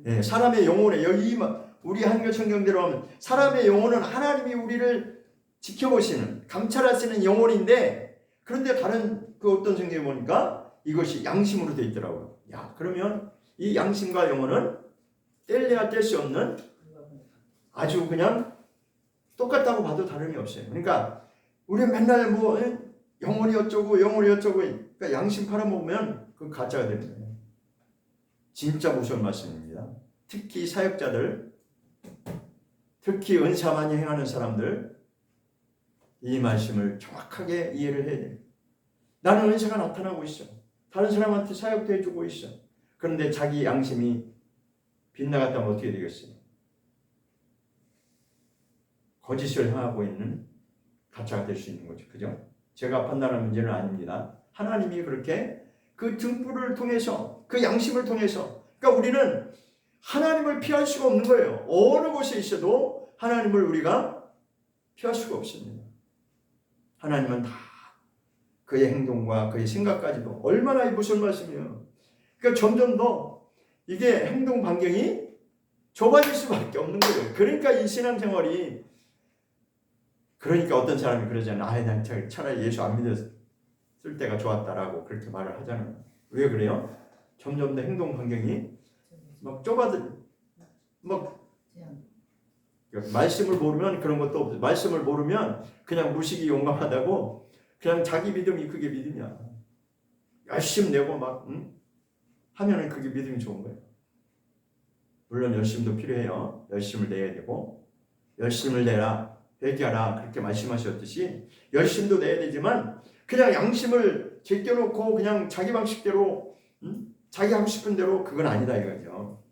[SPEAKER 1] 네, 사람의 영혼에. 여기 우리 한글 성경대로 하면 사람의 영혼은 하나님이 우리를 지켜보시는, 감찰하시는 영혼인데, 그런데 다른 그 어떤 성경에 보니까 이것이 양심으로 되어 있더라고요. 야, 그러면 이 양심과 영혼은 뗄래야 뗄 수 없는, 아주 그냥 똑같다고 봐도 다름이 없어요. 그러니까 우리 맨날 뭐 영혼이 어쩌고 그러니까 양심 팔아먹으면 그 가짜가 되는 거예요. 진짜 무서운 말씀입니다. 특히 사역자들, 특히 은사 많이 행하는 사람들, 이 말씀을 정확하게 이해를 해야 돼요. 나는 은사가 나타나고 있어. 다른 사람한테 사역도 해주고 있어. 그런데 자기 양심이 빗나갔다면 어떻게 되겠어요? 거짓을 향하고 있는 가짜가 될 수 있는 거죠. 그죠? 제가 판단하는 문제는 아닙니다. 하나님이 그렇게 그 등불을 통해서, 그 양심을 통해서, 그러니까 우리는 하나님을 피할 수가 없는 거예요. 어느 곳에 있어도 하나님을 우리가 피할 수가 없습니다. 하나님은 다 그의 행동과 그의 생각까지도 얼마나 무슨 말씀이에요. 그러니까 점점 더 이게 행동 반경이 좁아질 수밖에 없는 거예요. 그러니까 이 신앙생활이, 그러니까 어떤 사람이 그러잖아요. 난 차라리 예수 안 믿었을 때가 좋았다라고 그렇게 말을 하잖아요. 왜 그래요? 점점 더 행동 반경이 막 말씀을 모르면 그런 것도 없어요. 말씀을 모르면 그냥 무식이 용감하다고, 그냥 자기 믿음이 그게 믿음이야. 열심 내고 하면은 그게 믿음이 좋은 거예요. 물론 열심도 필요해요. 열심을 내야 되고, 열심을 내라, 회개하라 그렇게 말씀하셨듯이 열심도 내야 되지만, 그냥 양심을 제껴놓고 그냥 자기 방식대로 자기 하고 싶은 대로, 그건 아니다 이거죠.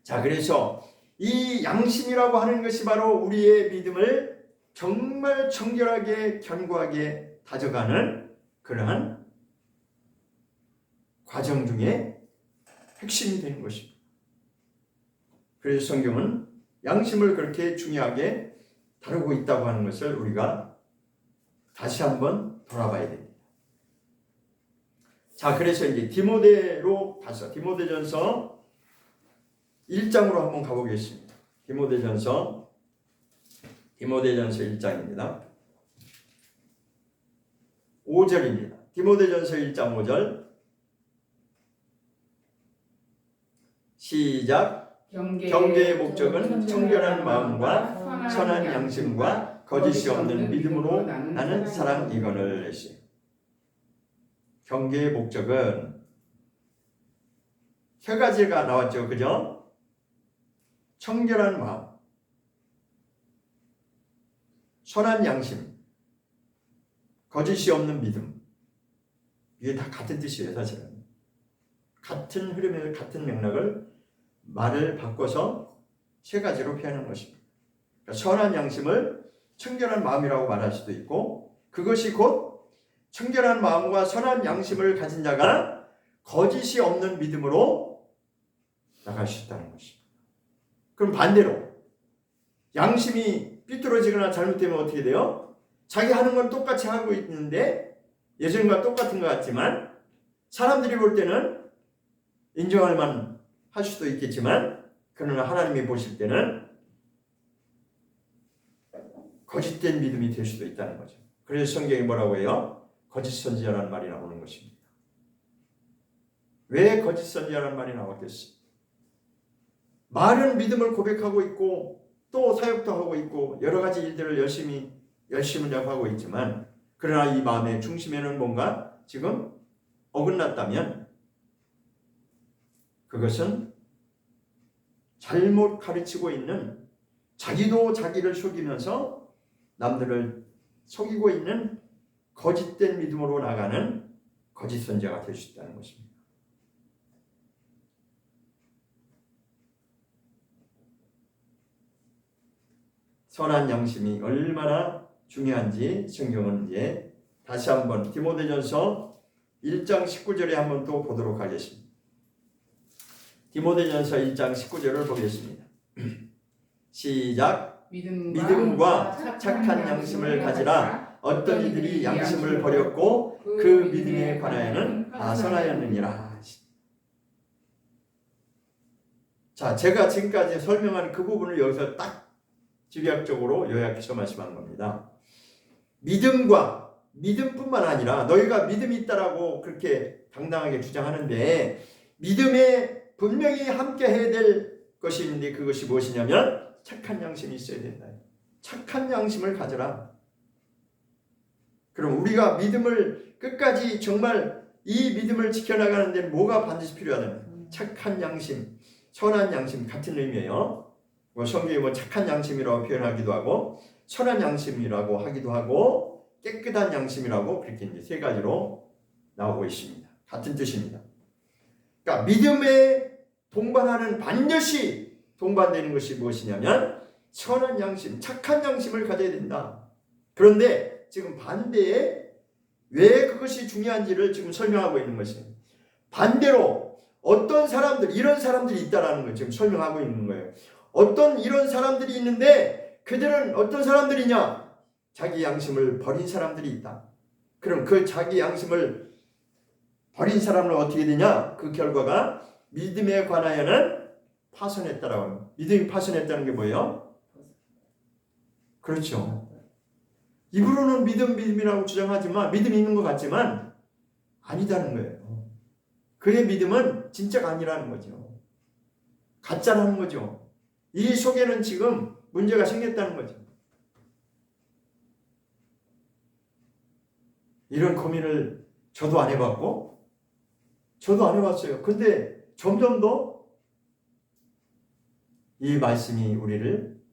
[SPEAKER 1] 자, 그래서 이 양심이라고 하는 것이 바로 우리의 믿음을 정말 청결하게 견고하게 다져가는 그러한 과정 중에 핵심이 되는 것입니다. 그래서 성경은 양심을 그렇게 중요하게 다루고 있다고 하는 것을 우리가 다시 한번 돌아봐야 됩니다. 자, 그래서 이제 디모데로 가서 디모데전서 1장으로 한번 가보겠습니다. 디모데전서 1장입니다. 5절입니다. 디모데전서 1장 5절 시작. 경계의 목적은 청결한 마음과 선한 양심과 거짓이 없는 믿음으로 나는 사랑이거늘 했어요. 경계의 목적은 세 가지가 나왔죠. 그죠? 청결한 마음, 선한 양심, 거짓이 없는 믿음. 이게 다 같은 뜻이에요. 사실은 같은 흐름에서 같은 맥락을 말을 바꿔서 세 가지로 표현하는 것입니다. 그러니까 선한 양심을 청결한 마음이라고 말할 수도 있고, 그것이 곧 청결한 마음과 선한 양심을 가진 자가 거짓이 없는 믿음으로 나갈 수 있다는 것입니다. 그럼 반대로 양심이 삐뚤어지거나 잘못되면 어떻게 돼요? 자기 하는 건 똑같이 하고 있는데 예전과 똑같은 것 같지만 사람들이 볼 때는 인정할 만 할 수도 있겠지만, 그러나 하나님이 보실 때는 거짓된 믿음이 될 수도 있다는 거죠. 그래서 성경이 뭐라고 해요? 거짓 선지자라는 말이 나오는 것입니다. 왜 거짓 선지자라는 말이 나왔겠어요? 말은 믿음을 고백하고 있고 또 사역도 하고 있고 여러 가지 일들을 열심히 하고 있지만, 그러나 이 마음의 중심에는 뭔가 지금 어긋났다면 그것은 잘못 가르치고 있는, 자기도 자기를 속이면서 남들을 속이고 있는 거짓된 믿음으로 나가는 거짓 선지자가 될 수 있다는 것입니다. 선한 양심이 얼마나 중요한지 성경은 이제 다시 한번 디모데전서 1장 19절에 한번 또 보도록 하겠습니다. 디모데전서 1장 19절을 보겠습니다. 시작. 믿음과 착한 양심을 가지라. 어떤 이들이 양심을 버렸고 그 믿음에 관하여는 다 선하였느니라. 자, 제가 지금까지 설명한 그 부분을 여기서 딱 집약적으로 요약해서 말씀한 겁니다. 믿음뿐만 아니라 너희가 믿음이 있다라고 그렇게 당당하게 주장하는데, 믿음에 분명히 함께 해야 될 것이 있는데 그것이 무엇이냐면 착한 양심이 있어야 된다. 착한 양심을 가져라. 그럼 우리가 믿음을 끝까지 정말 이 믿음을 지켜나가는 데 뭐가 반드시 필요하다? 착한 양심, 선한 양심 같은 의미예요. 성경에 뭐 착한 양심이라고 표현하기도 하고 선한 양심이라고 하기도 하고 깨끗한 양심이라고 그렇게 이제 세 가지로 나오고 있습니다. 같은 뜻입니다. 그러니까 믿음에 동반하는 반드시 동반되는 것이 무엇이냐면 선한 양심, 착한 양심을 가져야 된다. 그런데 지금 반대에 왜 그것이 중요한지를 지금 설명하고 있는 것이에요. 반대로 어떤 사람들, 이런 사람들이 있다라는 걸 지금 설명하고 있는 거예요. 어떤 이런 사람들이 있는데 그들은 어떤 사람들이냐? 자기 양심을 버린 사람들이 있다. 그럼 그 자기 양심을 버린 사람은 어떻게 되냐? 그 결과가 믿음에 관하여는 파손했다라고 합니다. 믿음이 파손했다는 게 뭐예요? 그렇죠. 입으로는 믿음이라고 주장하지만 믿음이 있는 것 같지만 아니다는 거예요. 그의 믿음은 진짜가 아니라는 거죠. 가짜라는 거죠. 이 속에는 지금 문제가 생겼다는 거죠. 이런 고민을 저도 안 해봤고 저도 안 해봤어요. 근데 점점 더 이 말씀이 우리를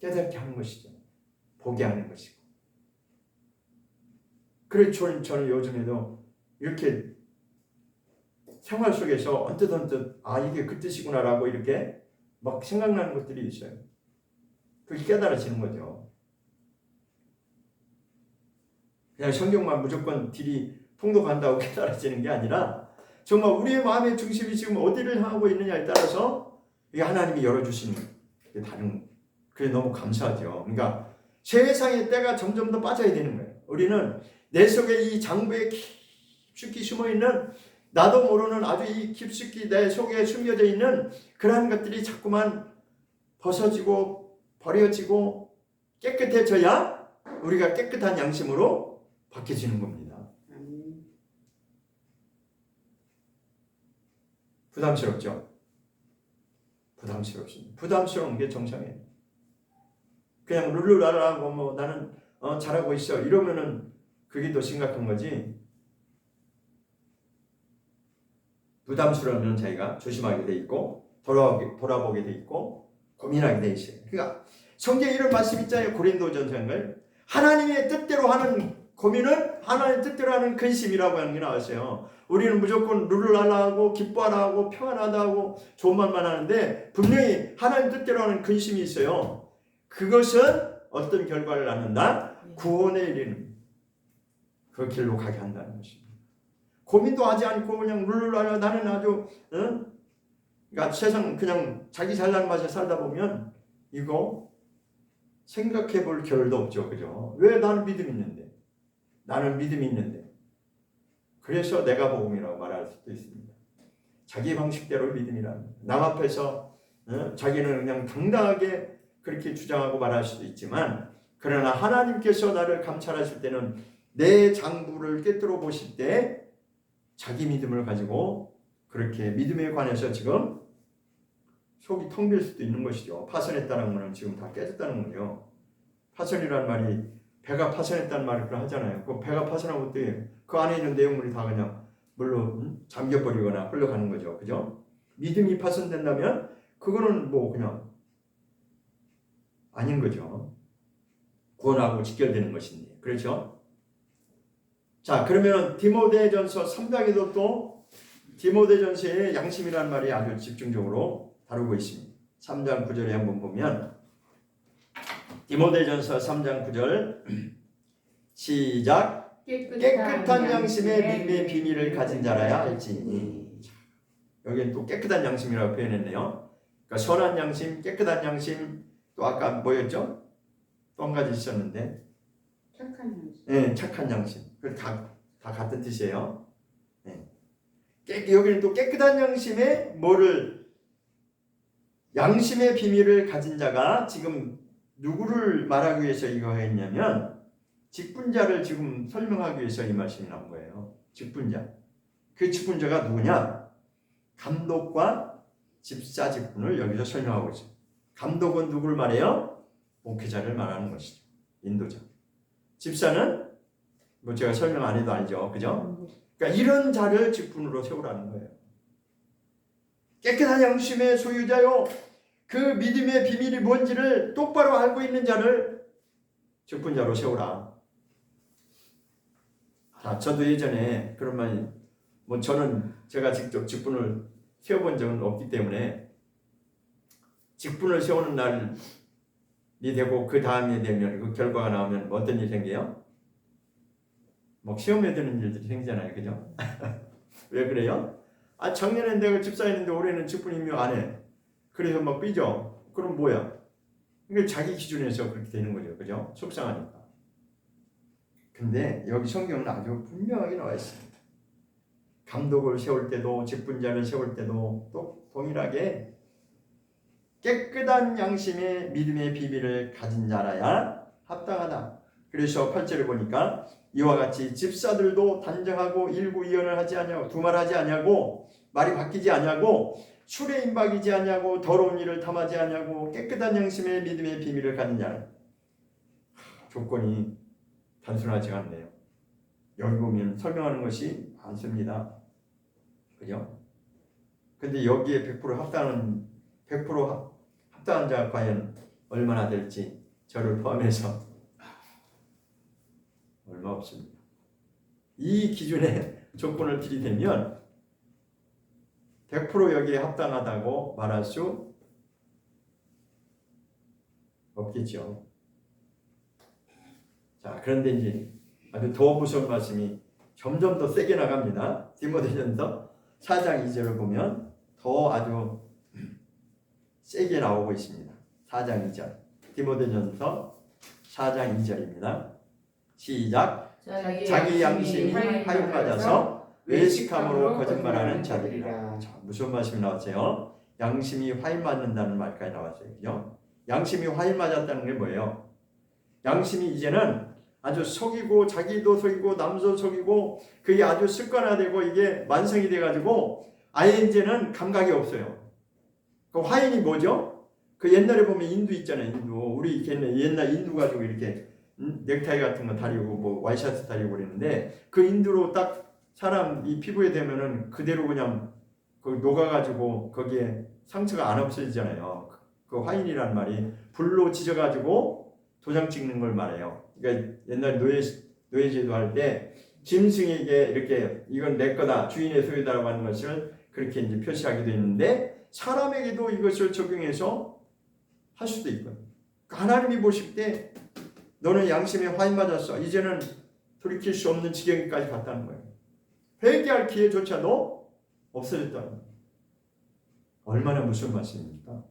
[SPEAKER 1] 깨닫게 하는 것이죠. 보게 하는 것이고. 그래서 저는 요즘에도 이렇게 생활 속에서 언뜻 이게 그 뜻이구나라고 이렇게 막 생각나는 것들이 있어요. 그게 깨달아지는 거죠. 그냥 성경만 무조건 딜이 통독한다고 깨달아지는 게 아니라 정말 우리의 마음의 중심이 지금 어디를 향하고 있느냐에 따라서 이게 하나님이 열어주시는 게 다른. 그게 너무 감사하죠. 그러니까 세상의 때가 점점 더 빠져야 되는 거예요. 우리는 내 속에 이 장부에 깊숙이 숨어있는 나도 모르는 아주 이 깊숙이 내 속에 숨겨져 있는 그러한 것들이 자꾸만 벗어지고 버려지고 깨끗해져야 우리가 깨끗한 양심으로 바뀌어지는 겁니다. 부담스럽죠? 부담스럽습니다. 부담스러운 게 정상이에요. 그냥 룰루랄라하고 뭐 나는 잘하고 있어 이러면은 그게 더 심각한 거지. 부담스러우면 자기가 조심하게 돼 있고 돌아보게 돼 있고 고민하게 돼 있어요. 그러니까 성경에 이런 말씀 있잖아요. 고린도전서에 하나님의 뜻대로 하는 고민은 하나님의 뜻대로 하는 근심이라고 하는 게 나왔어요. 우리는 무조건 룰루랄라 하고 기뻐하라 하고 평안하다 하고 좋은 말만 하는데 분명히 하나님 뜻대로 하는 근심이 있어요. 그것은 어떤 결과를 낳는다? 구원에 이르는 그 길로 가게 한다는 것입니다. 고민도 하지 않고 그냥 룰루랄라 나는 아주 그러니까 세상 그냥 자기 잘난 맛에 살다 보면 이거 생각해 볼 겨를도 없죠. 그죠? 왜 나는 믿음이 있는데 나는 믿음이 있는데 그래서 내가 복음이라고 말할 수도 있습니다. 자기 방식대로 믿음이라는 남 앞에서 자기는 그냥 당당하게 그렇게 주장하고 말할 수도 있지만 그러나 하나님께서 나를 감찰하실 때는 내 장부를 꿰뚫어 보실 때 자기 믿음을 가지고 그렇게 믿음에 관해서 지금 속이 텅 빌 수도 있는 것이죠. 파손했다는 것은 지금 다 깨졌다는 거죠. 파손이라는 말이 배가 파손했다는 말을 하잖아요. 그 배가 파손하면 어때요? 그 안에 있는 내용물이 다 그냥 물로 잠겨버리거나 흘러가는 거죠. 그죠? 믿음이 파손된다면 그거는 뭐 그냥 아닌 거죠. 구원하고 직결되는 것인데. 그렇죠? 자, 그러면 디모데전서 3장에도 또 디모데전서의 양심이라는 말이 아주 집중적으로 다루고 있습니다. 3장 9절에 한번 보면 디모데전서 3장 9절 시작 깨끗한 양심의 믿음의 비밀을 가진 자라야 할지니. 여기는 또 깨끗한 양심이라고 표현했네요. 그러니까 선한 양심, 깨끗한 양심, 또 아까 뭐였죠? 또 한 가지 있었는데
[SPEAKER 2] 착한 양심.
[SPEAKER 1] 네, 착한 양심. 다 같은 뜻이에요. 네. 여기는 또 깨끗한 양심에 뭐를 양심의 비밀을 가진 자가 지금 누구를 말하기 위해서 이거 했냐면 직분자를 지금 설명하기 위해서 이 말씀이 나온 거예요. 직분자. 그 직분자가 누구냐? 감독과 집사 직분을 여기서 설명하고 있어요. 감독은 누구를 말해요? 목회자를 말하는 것이죠. 인도자. 집사는 뭐 제가 설명 안 해도 알죠, 그죠? 그러니까 이런 자를 직분으로 세우라는 거예요. 깨끗한 양심의 소유자요, 그 믿음의 비밀이 뭔지를 똑바로 알고 있는 자를 직분자로 세우라. 자, 저도 예전에 그런 말이, 뭐 저는 제가 직접 직분을 세워본 적은 없기 때문에 직분을 세우는 날이 되고 그 다음에 되면 그 결과가 나오면 어떤 일이 생겨요? 막 시험에 드는 일들이 생기잖아요, 그죠? 왜 그래요? 아, 작년에 내가 집사했는데 올해는 직분이며 안 해. 그래서 막 삐져. 그럼 뭐야? 이게 자기 기준에서 그렇게 되는 거죠, 그죠? 속상하니까. 근데 여기 성경은 아주 분명하게 나와 있습니다. 감독을 세울 때도 직분자를 세울 때도 또 동일하게 깨끗한 양심의 믿음의 비밀을 가진 자라야 합당하다. 그래서 8절을 보니까 이와 같이 집사들도 단정하고 일구이연을 하지 아니하고 두말하지 아니하고 말이 바뀌지 아니하고 술에 임박이지 아니하고 더러운 일을 탐하지 아니하고 깨끗한 양심의 믿음의 비밀을 가진 자는, 조건이 단순하지가 않네요. 여기 보면 설명하는 것이 많습니다. 그죠? 근데 여기에 100% 합당한 100% 합당한 자가 과연 얼마나 될지 저를 포함해서 얼마 없습니다. 이 기준에 조건을 들이대면 100% 여기에 합당하다고 말할 수 없겠죠. 자, 그런데 이제 아주 더 무서운 말씀이 점점 더 세게 나갑니다. 디모데전서 4장 2절을 보면 더 아주 세게 나오고 있습니다. 4장 2절. 디모데전서 4장 2절입니다. 시작. 자기 양심이 하윤 맞아서 외식함으로 거짓말하는 자들이라. 자, 무슨 말씀이 나왔어요? 양심이 화인 맞는다는 말까지 나왔어요. 그죠? 양심이 화인 맞았다는 게 뭐예요? 양심이 이제는 아주 속이고 자기도 속이고 남도 속이고 그게 아주 습관화되고 이게 만성이 돼가지고 아예 이제는 감각이 없어요. 그 화인이 뭐죠? 그 옛날에 보면 인두 있잖아요. 인두. 우리 옛날 인두 가지고 이렇게 넥타이 같은 거 다리고 뭐 와이셔츠 다리고 그랬는데 그 인두로 딱 사람 이 피부에 대면은 그대로 그냥 그 녹아가지고 거기에 상처가 안 없어지잖아요. 그 화인이란 말이 불로 지져가지고 도장 찍는 걸 말해요. 그러니까 옛날 노예제도 할 때 짐승에게 이렇게 이건 내 거다, 주인의 소유다라고 하는 것을 그렇게 이제 표시하기도 했는데 사람에게도 이것을 적용해서 할 수도 있거든요. 하나님이 보실 때 너는 양심에 화인 맞았어. 이제는 돌이킬 수 없는 지경까지 갔다는 거예요. 회개할 기회조차도 없어졌다는 거예요. 얼마나 무슨 말씀입니까?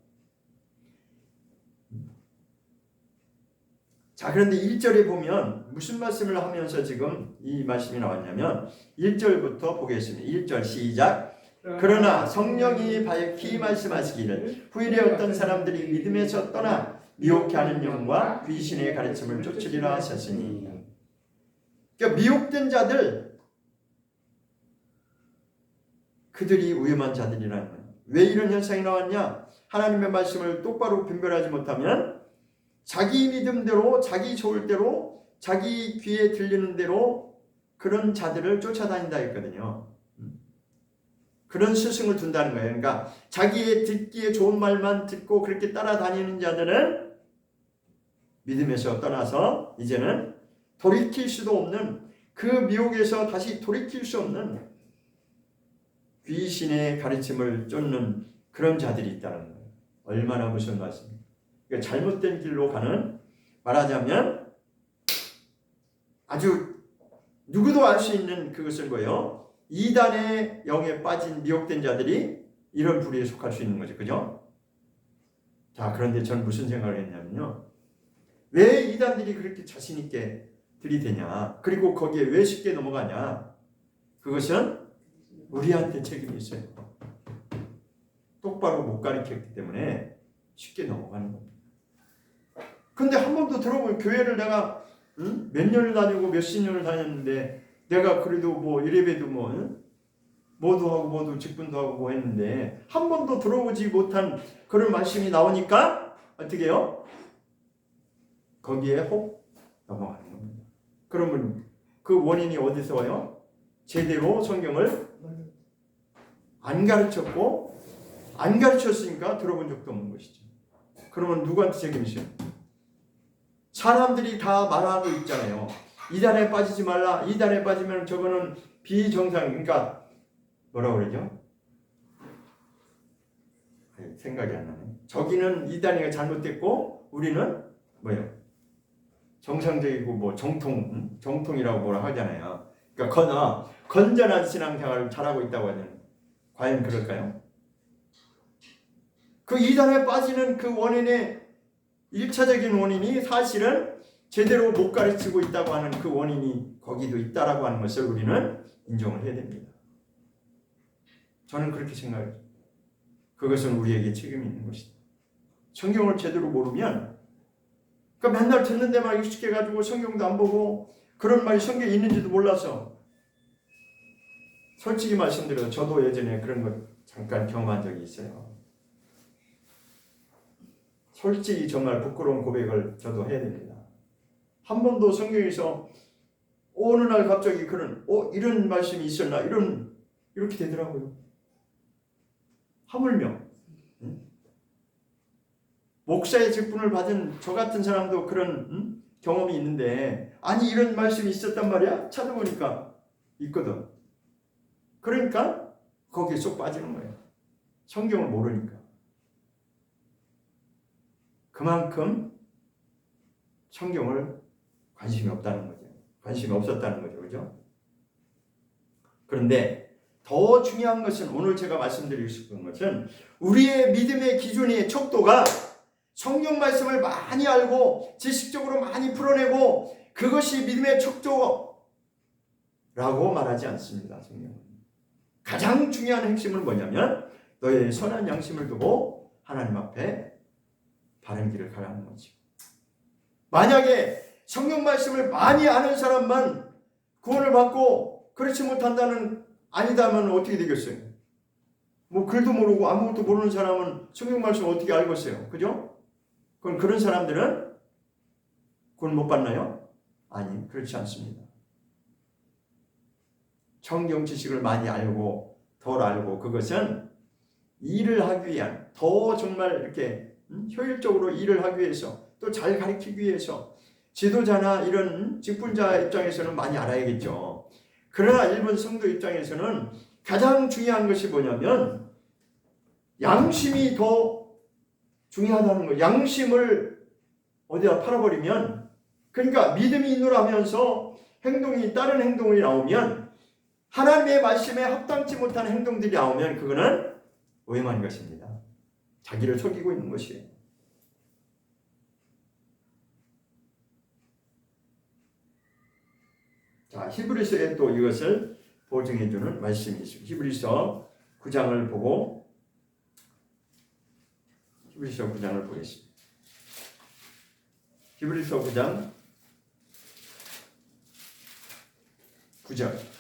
[SPEAKER 1] 자, 그런데 1절에 보면 무슨 말씀을 하면서 지금 이 말씀이 나왔냐면 1절부터 보겠습니다. 1절 시작. 그러나 성령이 밝히 말씀하시기를 후일에 어떤 사람들이 믿음에서 떠나 미혹해 하는 영과 귀신의 가르침을 쫓으리라 하셨으니. 그러니까 미혹된 자들, 그들이 위험한 자들이라는 거예요. 왜 이런 현상이 나왔냐? 하나님의 말씀을 똑바로 분별하지 못하면 자기 믿음대로, 자기 좋을 대로, 자기 귀에 들리는 대로 그런 자들을 쫓아다닌다 했거든요. 그런 스승을 둔다는 거예요. 그러니까 자기의 듣기에 좋은 말만 듣고 그렇게 따라다니는 자들은 믿음에서 떠나서 이제는 돌이킬 수도 없는, 그 미혹에서 다시 돌이킬 수 없는 귀신의 가르침을 쫓는 그런 자들이 있다는 거예요. 얼마나 무슨 말씀입니까? 그러니까 잘못된 길로 가는, 말하자면 아주 누구도 알 수 있는 그것은 뭐예요? 이단의 영에 빠진 미혹된 자들이 이런 부류에 속할 수 있는 거죠. 그죠? 자, 그런데 저는 무슨 생각을 했냐면요. 왜 이단들이 그렇게 자신 있게 들이대냐? 그리고 거기에 왜 쉽게 넘어가냐? 그것은 우리한테 책임이 있어요. 똑바로 못 가르쳤기 때문에 쉽게 넘어가는 겁니다. 근데 한 번도 들어보면 교회를 내가 몇 년을 다니고 몇십 년을 다녔는데 내가 그래도 뭐 이래봬도 뭐도 하고 뭐도 직분도 하고 뭐 했는데 한 번도 들어보지 못한 그런 말씀이 나오니까 어떻게 해요? 거기에 혹 넘어가는 겁니다. 그러면 그 원인이 어디서 와요? 제대로 성경을 안 가르쳤고 안 가르쳤으니까 들어본 적도 없는 것이죠. 그러면 누구한테 책임이 있어요? 사람들이 다 말하고 있잖아요. 이단에 빠지지 말라. 이단에 빠지면 저거는 비정상, 그러니까 뭐라고 그러죠? 생각이 안 나네. 저기는 이단이가 잘못됐고 우리는 뭐예요? 정상적이고 뭐 정통이라고 뭐라 하잖아요. 그러니까 건전한 신앙생활을 잘하고 있다고 하면 과연 그럴까요? 그 이단에 빠지는 그 원인의 1차적인 원인이 사실은 제대로 못 가르치고 있다고 하는 그 원인이 거기도 있다라고 하는 것을 우리는 인정을 해야 됩니다. 저는 그렇게 생각해요. 그것은 우리에게 책임이 있는 것이다. 성경을 제대로 모르면, 그러니까 맨날 듣는 데만 익숙해가지고 성경도 안 보고 그런 말이 성경에 있는지도 몰라서, 솔직히 말씀드려요. 저도 예전에 그런 걸 잠깐 경험한 적이 있어요. 솔직히 정말 부끄러운 고백을 저도 해야 됩니다. 한 번도 성경에서 어느 날 갑자기 이런 말씀이 있었나 이렇게 되더라고요. 하물며 목사의 직분을 받은 저 같은 사람도 그런 경험이 있는데, 아니 이런 말씀이 있었단 말이야? 찾아보니까 있거든. 그러니까 거기에 쏙 빠지는 거예요. 성경을 모르니까. 그만큼 성경을 관심이 없다는 거죠. 관심이 없었다는 거죠. 그죠? 그런데 더 중요한 것은, 오늘 제가 말씀드리고 싶은 것은, 우리의 믿음의 기준의 척도가 성경 말씀을 많이 알고 지식적으로 많이 풀어내고 그것이 믿음의 척도라고 말하지 않습니다. 성경은. 가장 중요한 핵심은 뭐냐면, 너의 선한 양심을 두고 하나님 앞에 바른 길을 가라는 거죠. 만약에 성경 말씀을 많이 아는 사람만 구원을 받고 그렇지 못한다는, 아니다면 어떻게 되겠어요? 뭐 글도 모르고 아무것도 모르는 사람은 성경 말씀을 어떻게 알겠어요? 그죠? 그럼 그런 사람들은 구원 못 받나요? 아니, 그렇지 않습니다. 성경 지식을 많이 알고 덜 알고, 그것은 일을 하기 위한, 더 정말 이렇게 효율적으로 일을 하기 위해서, 또 잘 가르치기 위해서 지도자나 이런 직분자 입장에서는 많이 알아야겠죠. 그러나 일본 성도 입장에서는 가장 중요한 것이 뭐냐면 양심이 더 중요하다는 거예요. 양심을 어디다 팔아버리면, 그러니까 믿음이 있노라면서 다른 행동이 나오면, 하나님의 말씀에 합당치 못한 행동들이 나오면 그거는 오해만 것입니다. 자기를 속이고 있는 것이에요. 자, 히브리서에 또 이것을 보증해주는 말씀이 있습니다. 히브리서 9장을 보고, 히브리서 9장을 보겠습니다. 히브리서 9장 9절.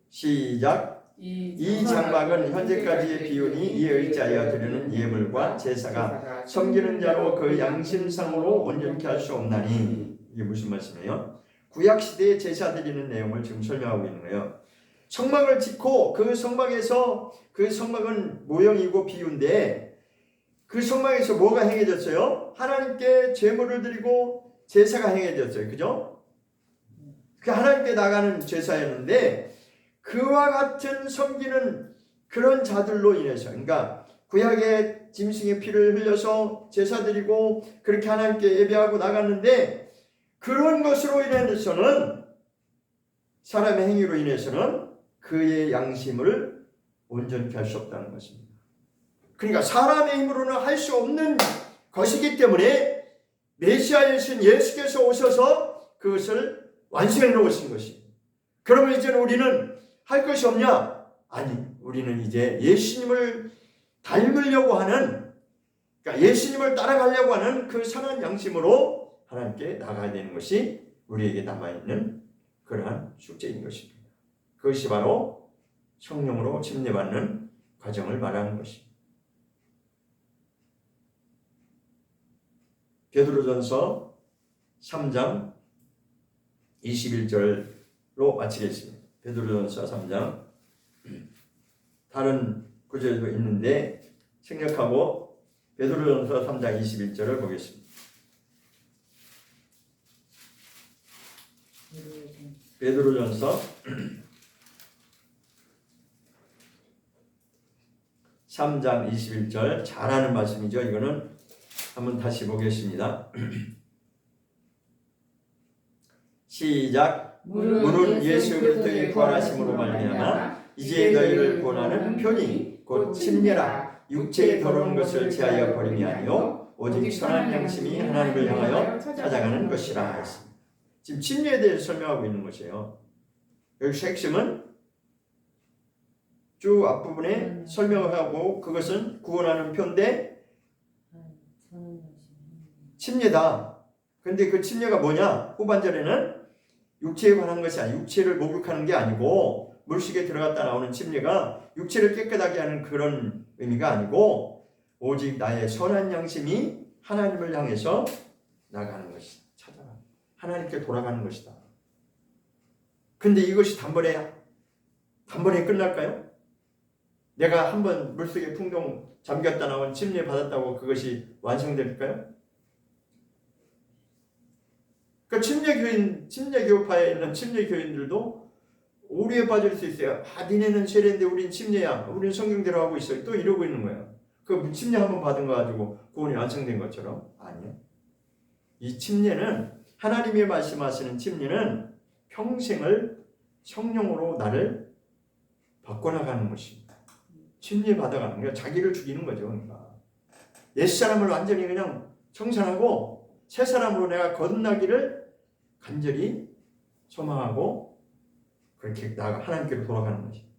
[SPEAKER 1] 시작. 이 장막은 현재까지의 비운이 이에 의지하여 드리는 예물과 제사가 섬기는 자로 그 양심상으로 온전케 할 수 없나니. 이게 무슨 말씀이에요? 구약 시대의 제사 드리는 내용을 지금 설명하고 있는 거예요. 성막을 짓고 그 성막에서, 그 성막은 모형이고 비유인데, 그 성막에서 뭐가 행해졌어요? 하나님께 제물을 드리고 제사가 행해졌어요. 그죠? 그 하나님께 나가는 제사였는데, 그와 같은 섬기는 그런 자들로 인해서, 그러니까 구약의 짐승의 피를 흘려서 제사 드리고 그렇게 하나님께 예배하고 나갔는데, 그런 것으로 인해서는, 사람의 행위로 인해서는 그의 양심을 온전케 할 수 없다는 것입니다. 그러니까 사람의 힘으로는 할 수 없는 것이기 때문에 메시아이신 예수께서 오셔서 그것을 완성해 놓으신 것입니다. 그러면 이제는 우리는 할 것이 없냐? 아니, 우리는 이제 예수님을 닮으려고 하는, 그러니까 예수님을 따라가려고 하는 그 선한 양심으로 하나님께 나가야 되는 것이 우리에게 남아있는 그러한 숙제인 것입니다. 그것이 바로 성령으로 침례받는 과정을 말하는 것입니다. 베드로전서 3장 21절로 마치겠습니다. 베드로전서 3장 다른 구절도 있는데 생략하고 베드로전서 3장 21절을 보겠습니다. 베드로전서 3장 21절 잘하는 말씀이죠. 이거는 한번 다시 보겠습니다. 시작. 무릇 예수 그리스도의 부활하심으로 말미암아 이제 너희를 구원하는 편이 곧 침례라 육체에 더러운 것을 제하여 버림이 아니요 오직 선한 양심이 하나님을 향하여 찾아가는 것이라 했습니다. 지금 침례에 대해서 설명하고 있는 것이에요. 여기서 핵심은 쭉 앞부분에 설명을 하고 그것은 구원하는 편인데 침례다. 그런데 그 침례가 뭐냐? 후반절에는 육체에 관한 것이 아니고 육체를 목욕하는 게 아니고 물속에 들어갔다 나오는 침례가 육체를 깨끗하게 하는 그런 의미가 아니고 오직 나의 선한 양심이 하나님을 향해서 나가는 것이다. 찾아가 하나님께 돌아가는 것이다. 근데 이것이 단번에 끝날까요? 내가 한번 물속에 풍덩 잠겼다 나온 침례 받았다고 그것이 완성될까요? 그 침례 교파에 있는 침례 교인들도 오류에 빠질 수 있어요. 니네는 세례인데 우린 침례야. 우린 성경대로 하고 있어요. 또 이러고 있는 거예요. 그 침례 한번 받은 거 가지고 구원이 완성된 것처럼 아니요. 이 침례는 하나님이 말씀하시는 침례는 평생을 성령으로 나를 바꿔나가는 것입니다. 침례 받아가는 거예요. 자기를 죽이는 거죠. 그러니까 옛사람을 완전히 그냥 청산하고 새 사람으로 내가 거듭나기를 간절히 소망하고 그렇게 나가 하나님께로 돌아가는 것이.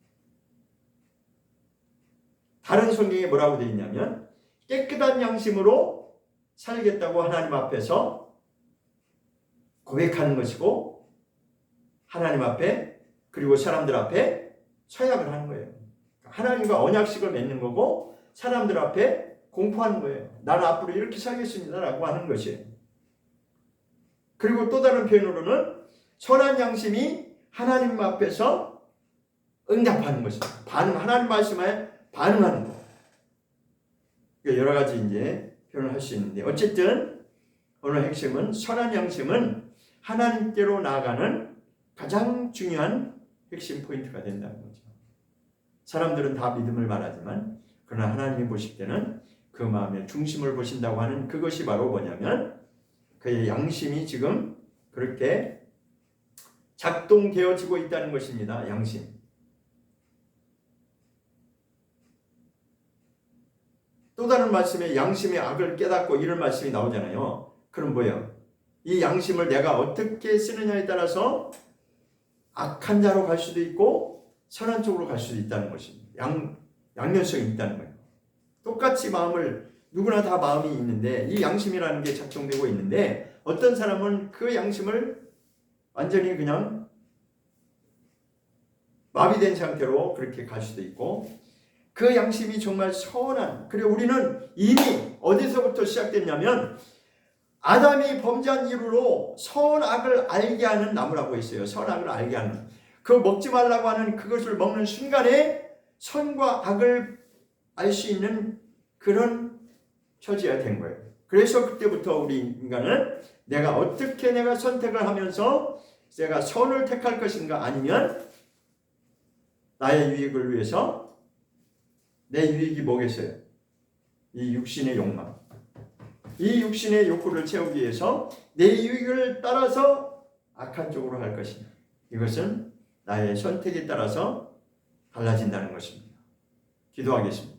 [SPEAKER 1] 다른 성경에 뭐라고 되어 있냐면 깨끗한 양심으로 살겠다고 하나님 앞에서 고백하는 것이고 하나님 앞에 그리고 사람들 앞에 서약을 하는 거예요. 하나님과 언약식을 맺는 거고 사람들 앞에 공포하는 거예요. 나는 앞으로 이렇게 살겠습니다 라고 하는 것이에요. 그리고 또 다른 표현으로는 선한 양심이 하나님 앞에서 응답하는 것입니다. 하나님 말씀에 반응하는 거. 여러 가지 이제 표현을 할 수 있는데 어쨌든 오늘 핵심은 선한 양심은 하나님께로 나아가는 가장 중요한 핵심 포인트가 된다는 거죠. 사람들은 다 믿음을 말하지만 그러나 하나님이 보실 때는 그 마음의 중심을 보신다고 하는 그것이 바로 뭐냐면 그의 양심이 지금 그렇게 작동되어지고 있다는 것입니다. 양심. 또 다른 말씀에 양심의 악을 깨닫고 이런 말씀이 나오잖아요. 그럼 뭐예요? 이 양심을 내가 어떻게 쓰느냐에 따라서 악한 자로 갈 수도 있고 선한 쪽으로 갈 수도 있다는 것입니다. 양면성이 있다는 거예요. 똑같이 누구나 다 마음이 있는데 이 양심이라는 게 작동되고 있는데 어떤 사람은 그 양심을 완전히 그냥 마비된 상태로 그렇게 갈 수도 있고 그 양심이 정말 선한 그리고 우리는 이미 어디서부터 시작됐냐면 아담이 범죄한 이후로 선악을 알게 하는 나무라고 있어요. 선악을 알게 하는 그 먹지 말라고 하는 그것을 먹는 순간에 선과 악을 알 수 있는 그런 처지가 된 거예요. 그래서 그때부터 우리 인간은 내가 선택을 하면서 내가 선을 택할 것인가 아니면 나의 유익을 위해서 내 유익이 뭐겠어요? 이 육신의 욕망. 이 육신의 욕구를 채우기 위해서 내 유익을 따라서 악한 쪽으로 갈 것이냐. 이것은 나의 선택에 따라서 달라진다는 것입니다. 기도하겠습니다.